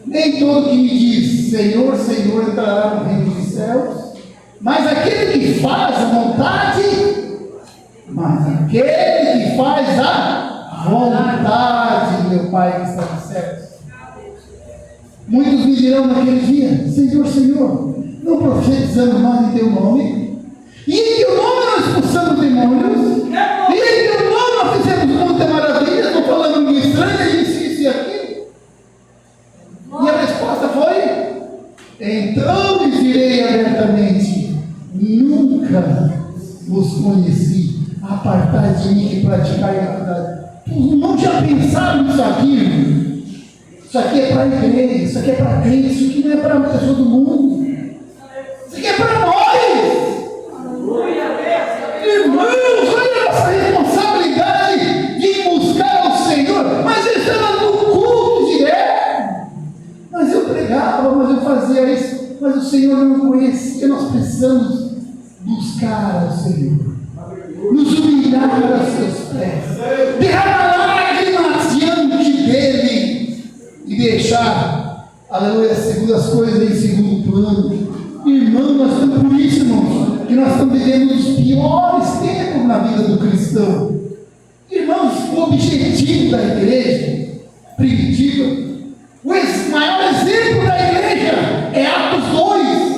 Nem todo que me diz Senhor, Senhor entrará no reino dos céus, mas aquele que faz a vontade, a vontade do meu Pai que está nos céus. Muitos me dirão naquele dia, Senhor, Senhor, não profetizamos mais em teu nome? E em teu nome nós expulsamos demônios? E em teu nome nós fizemos muitas maravilhas? Não falando língua estranha, isso e aquilo? E a resposta foi: então lhes direi abertamente, nunca vos conheci, apartai de mim que praticai a iniquidade. Os irmãos já pensaram nisso aqui, irmão? Isso aqui é para a igreja, isso aqui é para crente, isso aqui não é para a pessoa do mundo, isso aqui é para nós. Irmãos, olha a nossa responsabilidade de buscar o Senhor, mas estamos no culto direto. Mas eu pregava, mas eu fazia isso, mas o Senhor não conhecia. Nós precisamos buscar ao Senhor, nos humilhar aos seus pés, derramar lágrimas diante dele e deixar, aleluia, segundo as coisas em segundo plano. Irmão, nós estamos por isso, irmãos, que nós estamos vivendo os piores tempos na vida do cristão. Irmãos, o objetivo da igreja primitiva, o maior exemplo da igreja é Atos 2.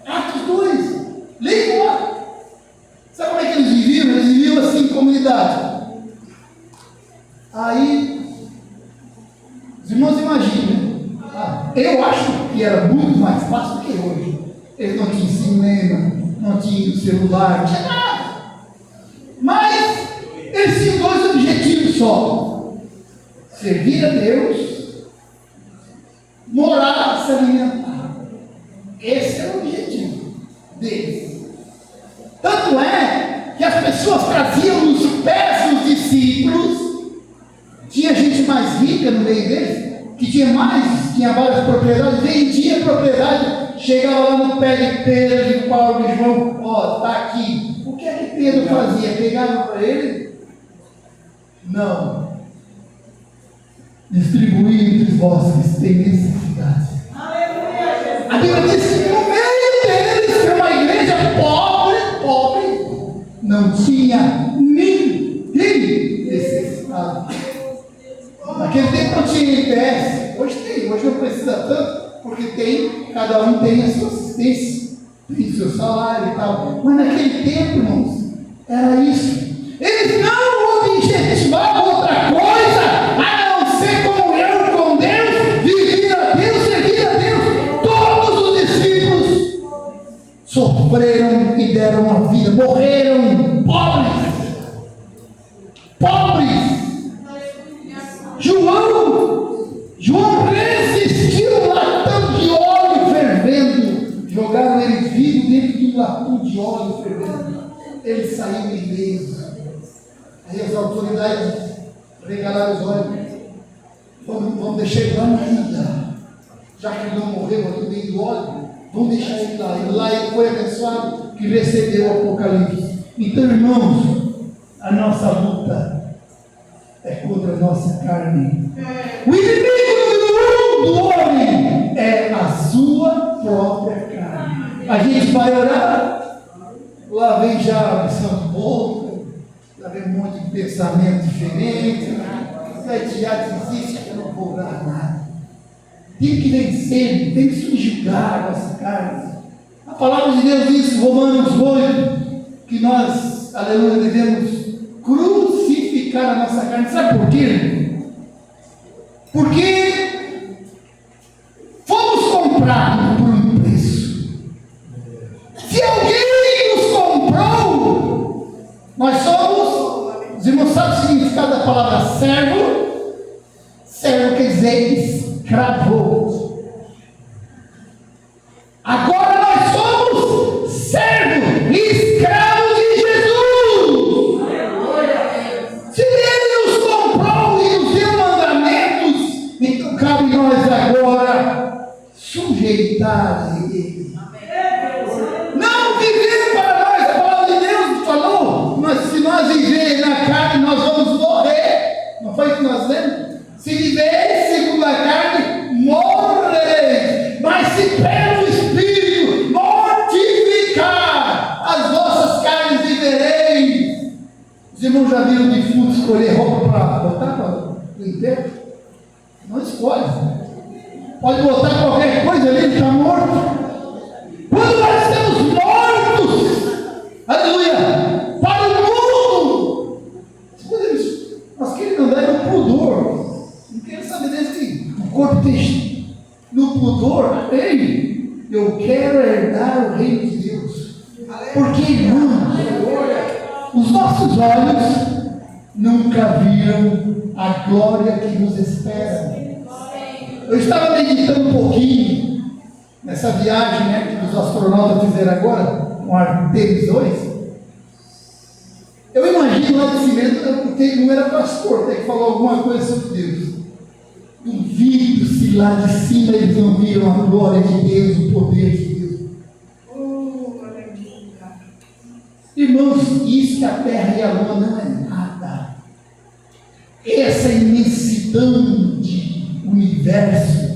Atos 2. Leia lá. Sabe como é que eles viviam? Eles viviam assim em comunidade. Aí, os irmãos imaginem, eu acho que era muito mais fácil do que hoje. Eles não tinham cinema, não tinham celular, não tinha nada. Mas eles tinham dois objetivos só: servir a Deus, morar, se alimentar. Esse era o objetivo deles. Tanto é que as pessoas traziam nos pés dos discípulos. Tinha gente mais rica no meio deles, que tinha várias propriedades, vendia propriedade, chegava lá no pé de Pedro, de Paulo, de João, ó, está aqui. O que é que Pedro fazia? Pegava para ele? Não. Distribuía entre vós que têm necessidade. A Bíblia diz que no meio deles, que é uma igreja pobre, não tinha ninguém necessitado. Naquele tempo não tinha IPS, hoje não precisa tanto, porque cada um tem a sua assistência, tem o seu salário e tal. Mas naquele tempo, irmãos, era isso. Eles não objetivavam outra coisa a não ser comunhão com Deus, viver a Deus, servir a Deus. Todos os discípulos sofreram e deram a vida, morreram pobres. João resistiu um latão de óleo fervendo. Jogaram ele vivo dentro de um latão de óleo fervendo. Ele saiu ileso. Aí as autoridades regalaram os olhos. Vamos deixar ele lá ainda. Já que ele não morreu aqui dentro do óleo, vamos deixar ele lá. E lá ele foi abençoado que recebeu o Apocalipse. Então, irmãos, a nossa luta é contra a nossa carne. O inimigo do homem é a sua própria carne. A gente vai orar, lá vem já a missão de boca, lá vem um monte de pensamento diferente, já desiste que eu não vou orar nada. Tem que vencer, tem que subjugar a nossa carne. A palavra de Deus diz, Romanos 8, que nós, aleluia, devemos crucificar a nossa carne. Sabe por quê? Porque fomos comprados por um preço. Se alguém nos comprou, nós somos, os irmãos sabem o significado da palavra servo? Servo quer dizer escravo. Agora nós somos servos e escravos de Jesus. Se ele nos comprou e nos deu mandamentos, então cabe nós agora sujeitar a ele. Não viver para nós, a palavra de Deus falou, mas se nós viver na carne, nós vamos morrer. Não foi o que nós lemos? Se viver segundo a carne, morrereis. Mas se pelo Espírito mortificar as vossas carnes, vivereis. Os irmãos já viram o defunto escolher roupa para botar para o enterro? Não escolhe. Pode botar qualquer coisa ali, ele está morto. Quando nós estamos mortos, aleluia, para o mundo, nós queremos andar no pudor. Não quero saber desse o corpo tem no pudor. Ei, eu quero herdar o reino de Deus. Porque, irmãos, os nossos olhos nunca viram a glória que nos espera. Eu estava meditando um pouquinho nessa viagem, né, que os astronautas fizeram agora, com a Artemis 2. Eu imagino lá de cima, porque não era pastor, tem que falar alguma coisa sobre Deus. Duvido se lá de cima eles não viram a glória de Deus, o poder de Deus. Irmãos, isso que a terra e a lua não é nada. Essa imensidão de universo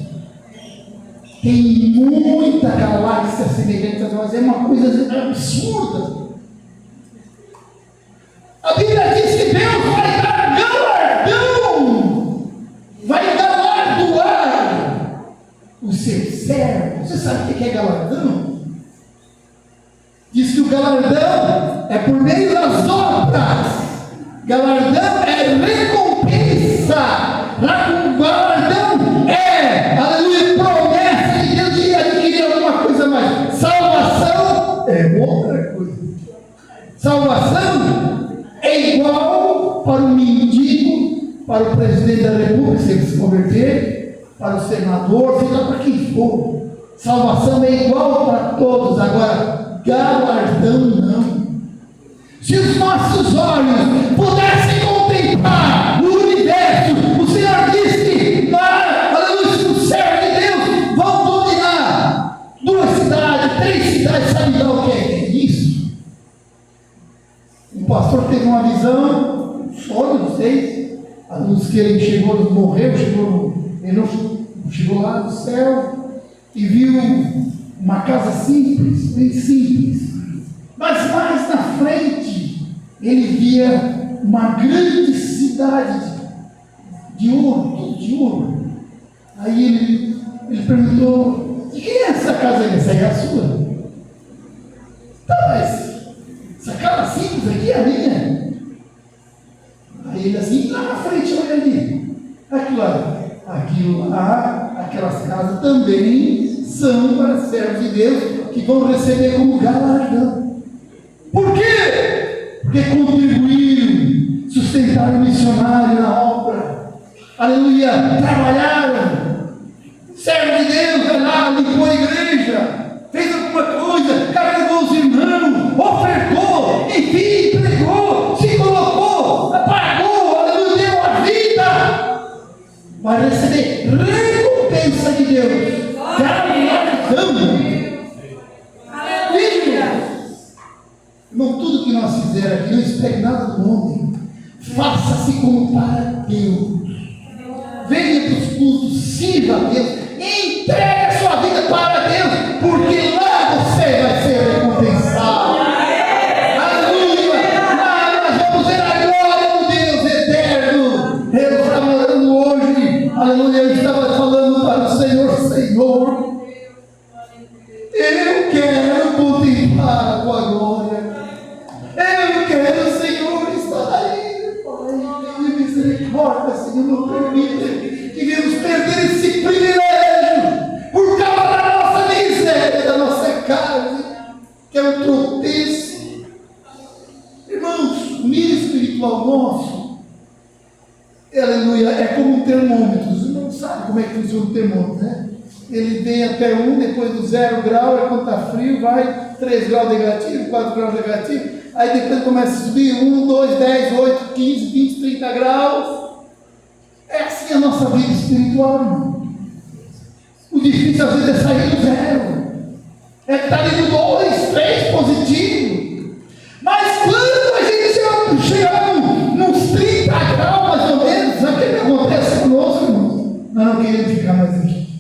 tem muita galáxia semelhante a nós, é uma coisa absurda. A Bíblia diz que Deus vai dar galardão, vai galardoar os seus servos. Você sabe o que é galardão? Diz que o galardão é por meio das obras. Galardão é recompensa. O galardão é, aleluia, promessa de Deus de adquirir alguma coisa mais. Salvação é outra coisa. Salvação é igual para o mendigo, para o presidente da república, se ele se converter, para o senador, seja para quem for. Salvação é igual para todos. Agora, galardão não. Se os nossos olhos pudessem contemplar o universo, o Senhor disse que aleluia, os servos de Deus vão dominar 2 cidades, 3 cidades. Sabe lá o que é isso? Um pastor teve uma visão, um sonho, não sei, a luz que ele chegou, morreu, chegou lá no céu e viu uma casa simples, bem simples. Mas mais na frente, ele via uma grande cidade de ouro, tudo de ouro. Aí ele perguntou: de quem é essa casa aí? Essa aí é a sua? Tá, mas essa casa simples aqui é a minha. Aí ele assim, lá na frente, olha ali. Aquilo lá, aquelas casas também são para servos de Deus que vão receber como galardão. Por quê? Porque contribuíram, sustentaram o missionário na obra, aleluia, trabalharam, servo de Deus, vai lá, limpou a igreja, fez alguma coisa, carregou os irmãos, ofertou, enfim, pregou, se colocou, pagou, aleluia, deu a vida, vai receber recompensa de Deus, galardão. Irmão, tudo que nós fizermos aqui, não espere nada do homem. Faça-se como para Deus. Venha para os cultos, sirva a Deus. Entregue a sua vida para Deus, porque lá você vai ser recompensado. Aleluia! Lá nós vamos ver a glória do Deus eterno. Eu estava orando hoje, aleluia, eu estava falando para o Senhor, eu quero contemplar a tua glória. Eu quero, Senhor, estar aí, Pai, tenha misericórdia, Senhor, não permita que venhamos perder esse privilégio por causa da nossa miséria, da nossa carne, que é um tropeço. Irmãos, o nível espiritual nosso, aleluia, é como um termômetro. Os irmãos sabem como é que funciona o termômetro, né? Ele vem até 1, depois do 0 grau, é quando está frio, vai 3 graus negativo, 4 graus negativo. Aí depois começa a subir 1, 2, 10, 8, 15, 20, 30 graus. É assim a nossa vida espiritual, irmão. O difícil às vezes é sair do 0. É estar ali no 2, 3 positivo. Mas quando a gente chegar nos 30 graus mais ou menos, sabe o que acontece conosco, irmão? Nós não queremos ficar mais aqui.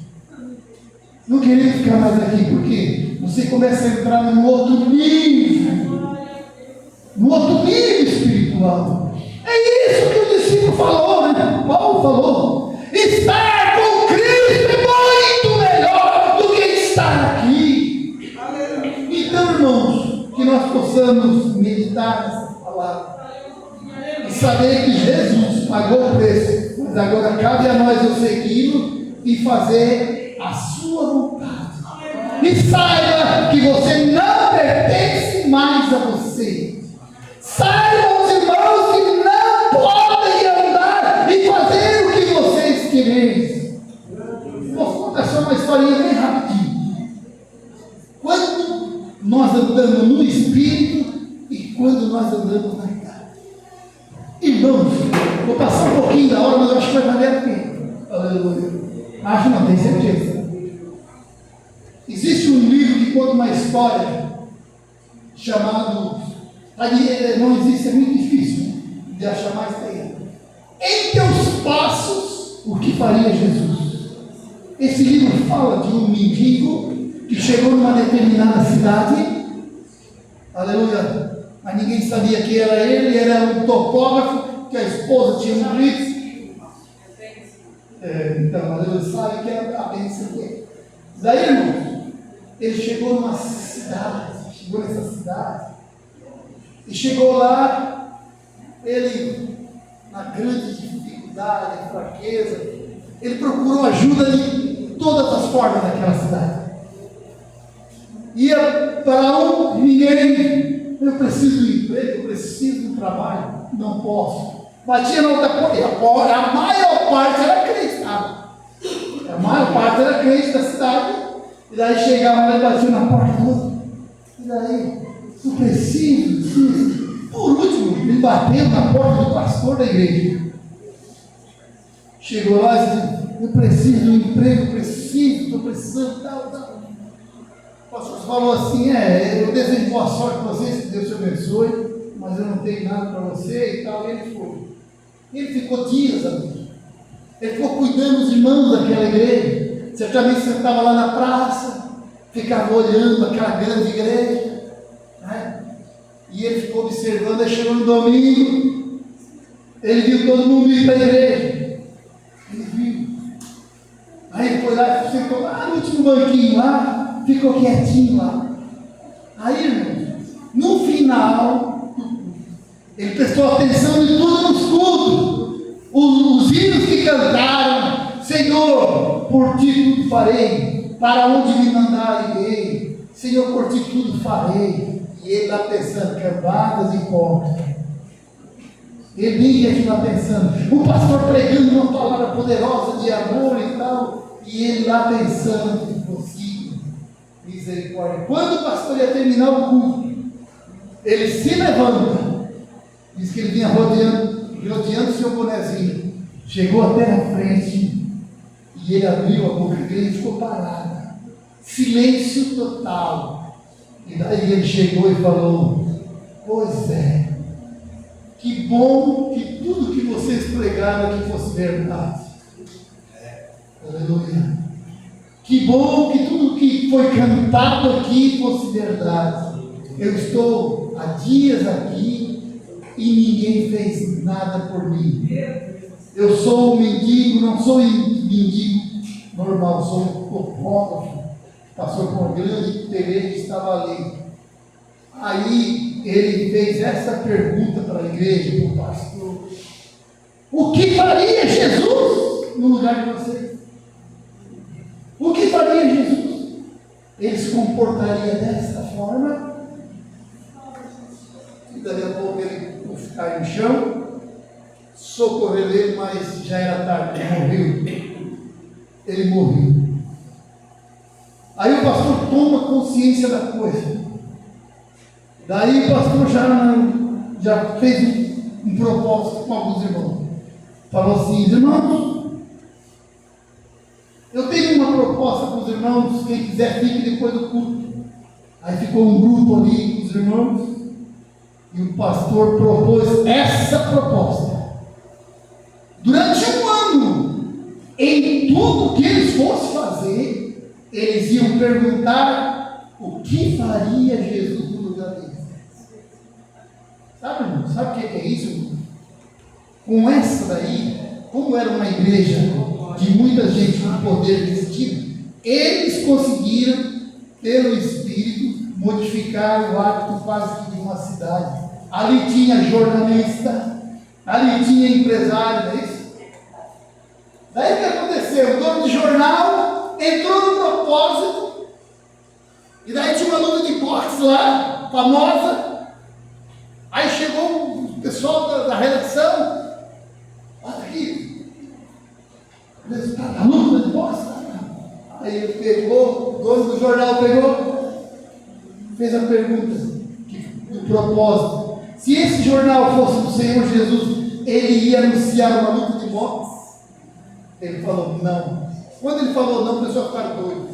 Não queremos ficar mais aqui, porque você começa a entrar num outro nível. No outro nível espiritual. É isso que o discípulo falou, né? Paulo falou. Estar com Cristo é muito melhor do que estar aqui. Então, irmãos, que nós possamos meditar nessa palavra e saber que Jesus pagou o preço, mas agora cabe a nós o segui-lo e fazer a sua vontade. E saiba que você não pertence mais a você. Saibam os irmãos que não podem andar e fazer o que vocês querem. Vou contar só uma historinha bem rapidinho. Quando nós andamos no Espírito e quando nós andamos na carne. Irmãos, vou passar um pouquinho da hora, mas eu acho que vai valer a pena. Aleluia. Acho não, tenho certeza. Existe um livro que conta uma história chamado... não existe, é muito difícil de achar mais tempo. Em teus passos, o que faria Jesus? Esse livro fala de um mendigo que chegou numa determinada cidade, aleluia, mas ninguém sabia que era ele era um topógrafo, que a esposa tinha morrido. Então, aleluia, sabe que é a bênção dele. Daí, irmão, ele chegou numa cidade, chegou nessa cidade, e chegou lá, ele, na grande dificuldade, fraqueza, ele procurou ajuda de todas as formas naquela cidade. Ia para ninguém, eu preciso de emprego, eu preciso de um trabalho, não posso. Batia na outra porta, a maior parte era crente, sabe? A maior parte era crente da cidade, e daí chegava lá e batia na porta do outro. E daí, eu preciso. Por último, ele bateu na porta do pastor da igreja. Chegou lá e disse: eu preciso de um emprego, estou precisando, tal. O pastor falou assim: eu desejo boa sorte para vocês, que Deus te abençoe, mas eu não tenho nada para você e tal. E ele foi. Ele ficou dias, amigo. Ele ficou cuidando dos irmãos daquela igreja. Certamente sentava lá na praça, ficava olhando aquela grande igreja, né? E ele ficou observando. Aí chegou no domingo, ele viu todo mundo ir para a igreja. Ele viu. Aí ele foi lá e sentou lá no último banquinho lá, ficou quietinho lá. Aí, irmão, no final, ele prestou atenção em tudo nos cultos. Os hinos que cantaram: Senhor, por ti tudo farei, para onde me mandar irei, Senhor, por ti tudo farei. E ele lá pensando: cambadas hipócritas. Ele nem lá pensando, o pastor pregando uma palavra poderosa de amor e tal, e ele lá pensando: impossível, misericórdia. Quando o pastor ia terminar o culto, ele se levanta, diz que ele vinha rodeando o seu bonezinho, chegou até na frente, e ele abriu a boca dele e ficou parado, silêncio total. E daí ele chegou e falou: pois é, que bom que tudo que vocês pregaram aqui fosse verdade. Aleluia. Que bom que tudo que foi cantado aqui fosse verdade. Eu estou há dias aqui e ninguém fez nada por mim. Eu sou um mendigo, não sou um mendigo normal, sou um topógrafo. Passou por uma grande igreja que estava ali. Aí ele fez essa pergunta para a igreja, para o pastor: o que faria Jesus no lugar de vocês? O que faria Jesus? Ele se comportaria desta forma? E daqui a pouco ele caiu no chão, socorreu ele, mas já era tarde, ele morreu. Aí o pastor toma consciência da coisa. Daí o pastor já fez um propósito com alguns irmãos. Falou assim: irmãos, eu tenho uma proposta para os irmãos, quem quiser fique depois do culto. Aí ficou um grupo ali com os irmãos, e o pastor propôs essa proposta. Durante um ano, em tudo que eles fossem fazer, eles iam perguntar o que faria Jesus no lugar deles. Sabe, irmão? Sabe o que é isso, irmão? Com essa daí, como era uma igreja de muita gente com poder vestido, eles conseguiram, pelo Espírito, modificar o hábito quase de uma cidade. Ali tinha jornalista, ali tinha empresário, não é isso? Daí o que aconteceu? O dono de jornal entrou no propósito, e daí tinha uma luta de boxe lá, famosa. Aí chegou o pessoal da redação: olha aqui, o resultado da luta de boxe. Aí ele pegou, o dono do jornal pegou, fez a pergunta do propósito: se esse jornal fosse do Senhor Jesus, ele ia anunciar uma luta de boxe? Ele falou não. Quando ele falou não, o pessoal ficaram doido.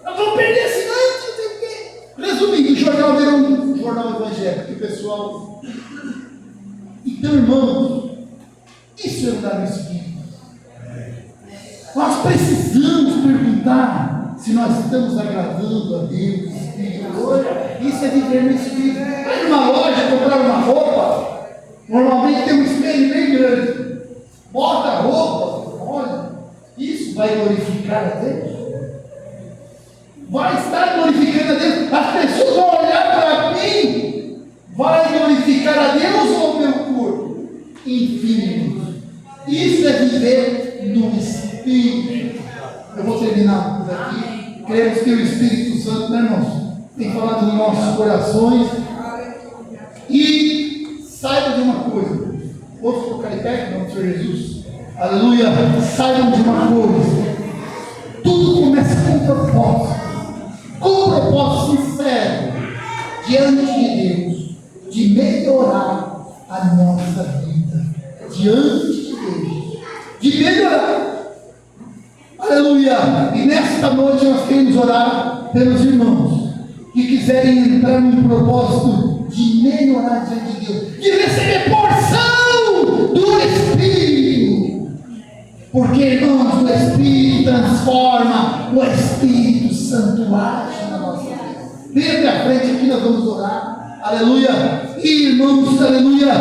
Nós vamos perder assinante, não sei o quê. Resumindo, o jornal virou um jornal evangélico, que o pessoal... Então, irmãos, isso é andar no Espírito. Nós precisamos perguntar se nós estamos agradando a Deus. Isso é viver no Espírito. Vai numa loja comprar uma roupa, normalmente tem um espelho bem grande. Bota a roupa, olha, isso vai glorificar a Deus? Vai estar glorificando a Deus? As pessoas vão olhar para mim, vai glorificar a Deus ou o meu corpo? Enfim, isso é viver no Espírito. Eu vou terminar por aqui. Cremos que o Espírito Santo, né, irmãos, tem falado nos nossos corações. E saiba de uma coisa. Vou colocar de pé, em nome do Senhor Jesus. Aleluia. Saibam de uma coisa. Tudo começa com um propósito. Com um propósito sincero. Diante de Deus. De melhorar a nossa vida. Diante de Deus. De melhorar. Aleluia. E nesta noite nós queremos orar pelos irmãos que quiserem entrar num propósito de melhorar diante de Deus, de receber porção do Espírito, porque, irmãos, o Espírito transforma, o Espírito Santo age na nossa vida. Venha até a frente aqui, nós vamos orar, aleluia, e irmãos, aleluia,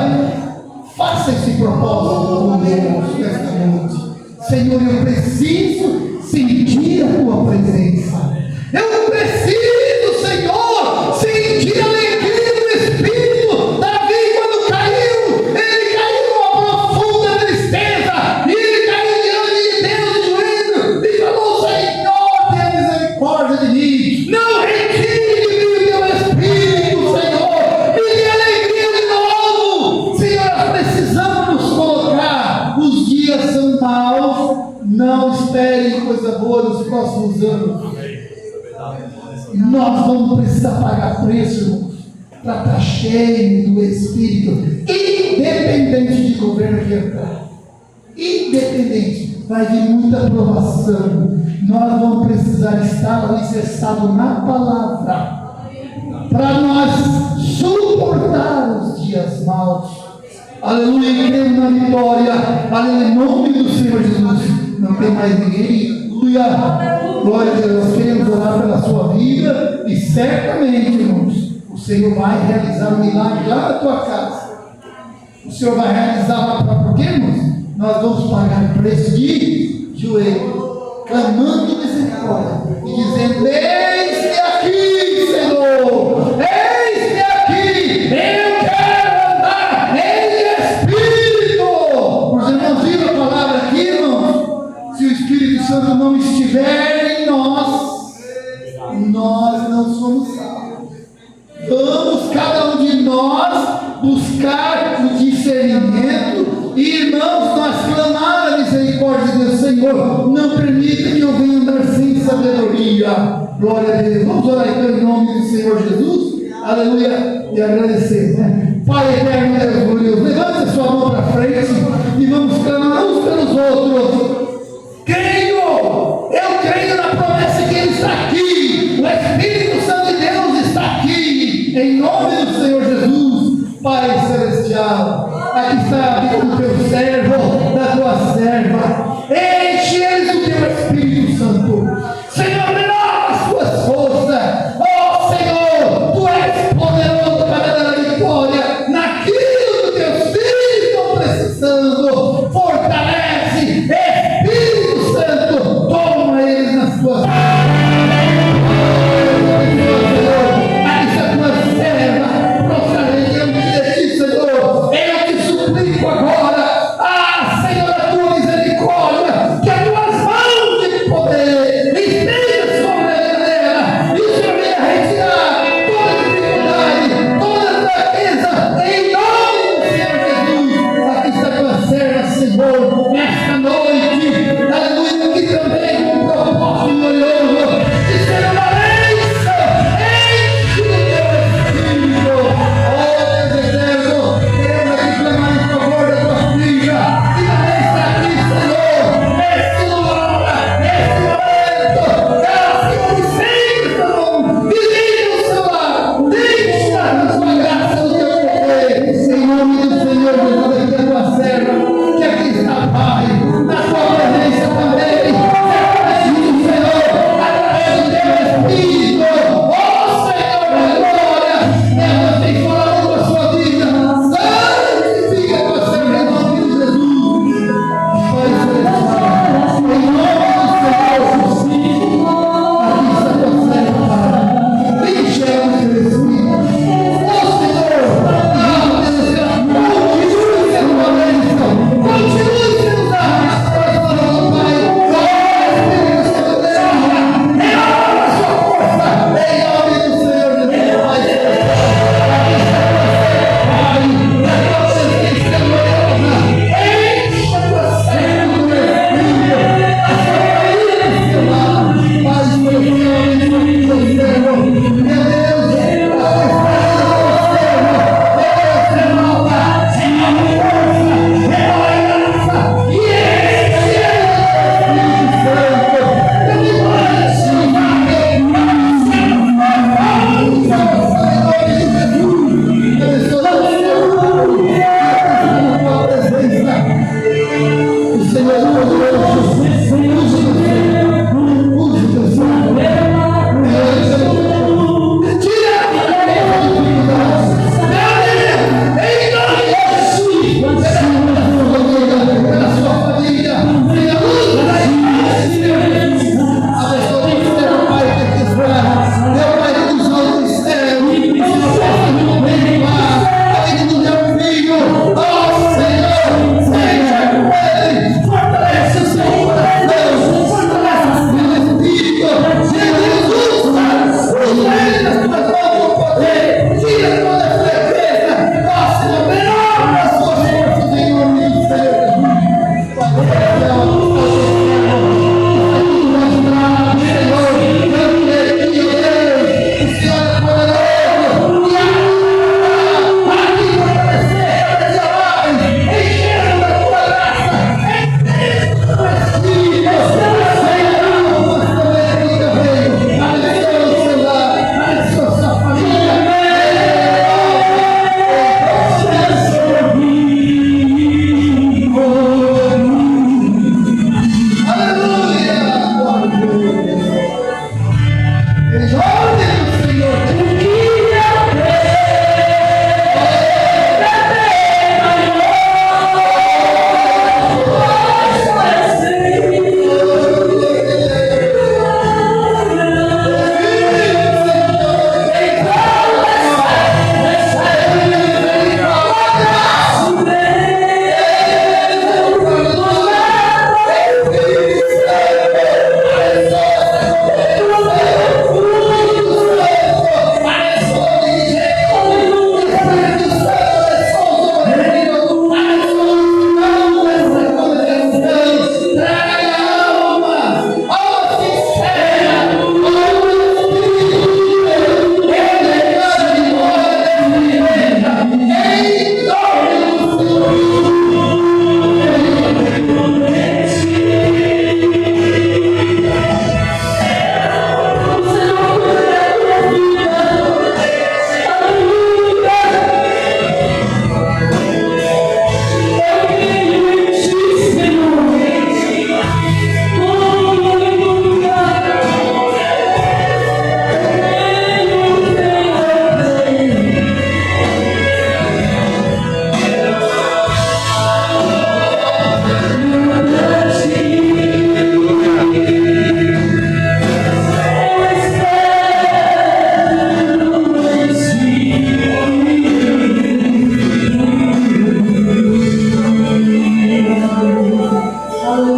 faça esse propósito com Deus nesta noite. Senhor, eu preciso sentir a tua presença, eu preciso, Senhor, sentir a alegria do Espírito. Davi, quando caiu, ele caiu numa profunda tristeza, e ele caiu diante de Deus de joelho, e falou: Senhor, tenha misericórdia de mim, não retire de mim o teu Espírito, Senhor, me dê alegria de novo. Senhor, nós precisamos nos colocar, os dias são maus, não esperem coisa boa nos próximos anos. Nós vamos precisar pagar preço, irmãos, para estar cheio do Espírito, independente de governo que entrar, independente, vai vir muita aprovação. Nós vamos precisar estar alicerçados na palavra, para nós suportar os dias maus. Aleluia, cremos na vitória, aleluia, em nome do Senhor Jesus. Não tem mais ninguém. Aleluia, glória a Deus. Nós queremos orar pela sua vida e certamente, irmãos, o Senhor vai realizar um milagre lá na tua casa. O Senhor vai realizar lá para porque, irmãos, nós vamos pagar preço de joelho, clamando misericórdia e dizendo: eis-me aqui, Senhor, eis-me aqui, eu quero andar em Espírito. Os irmãos viram a palavra aqui, irmãos? Se o Espírito Santo não estiver em nós, nós não somos salvos. Vamos, cada um de nós, buscar o discernimento e, irmãos, nós clamar a misericórdia de Deus. Senhor, não permita que eu venha andar sem sabedoria. Glória a Deus. Vamos orar então em nome do Senhor Jesus. Aleluia. E agradecer, né? Pai eterno, Deus glorioso, levante a sua mão para frente e vamos clamar uns pelos outros. Eu creio na promessa que Ele está aqui, o Espírito Santo de Deus está aqui, em nome do Senhor Jesus. Pai Celestial, aqui está a vida do teu servo, da tua serva, enche eles do teu Espírito Santo, Senhor, renova as tuas forças, oh Senhor, tu és poderoso para dar a vitória, naquilo que os teus filhos estão precisando, fortalece, Espírito Santo, toma eles nas tuas mãos. Agora, Senhor, a tua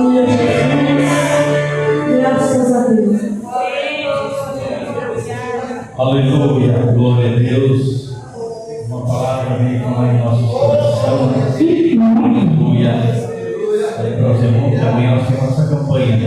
Aleluia, Jesus. Graças a Deus. Aleluia, glória a Deus. Uma palavra vem falar em nosso coração. Aleluia. Para os irmãos, amanhã nós temos essa campanha.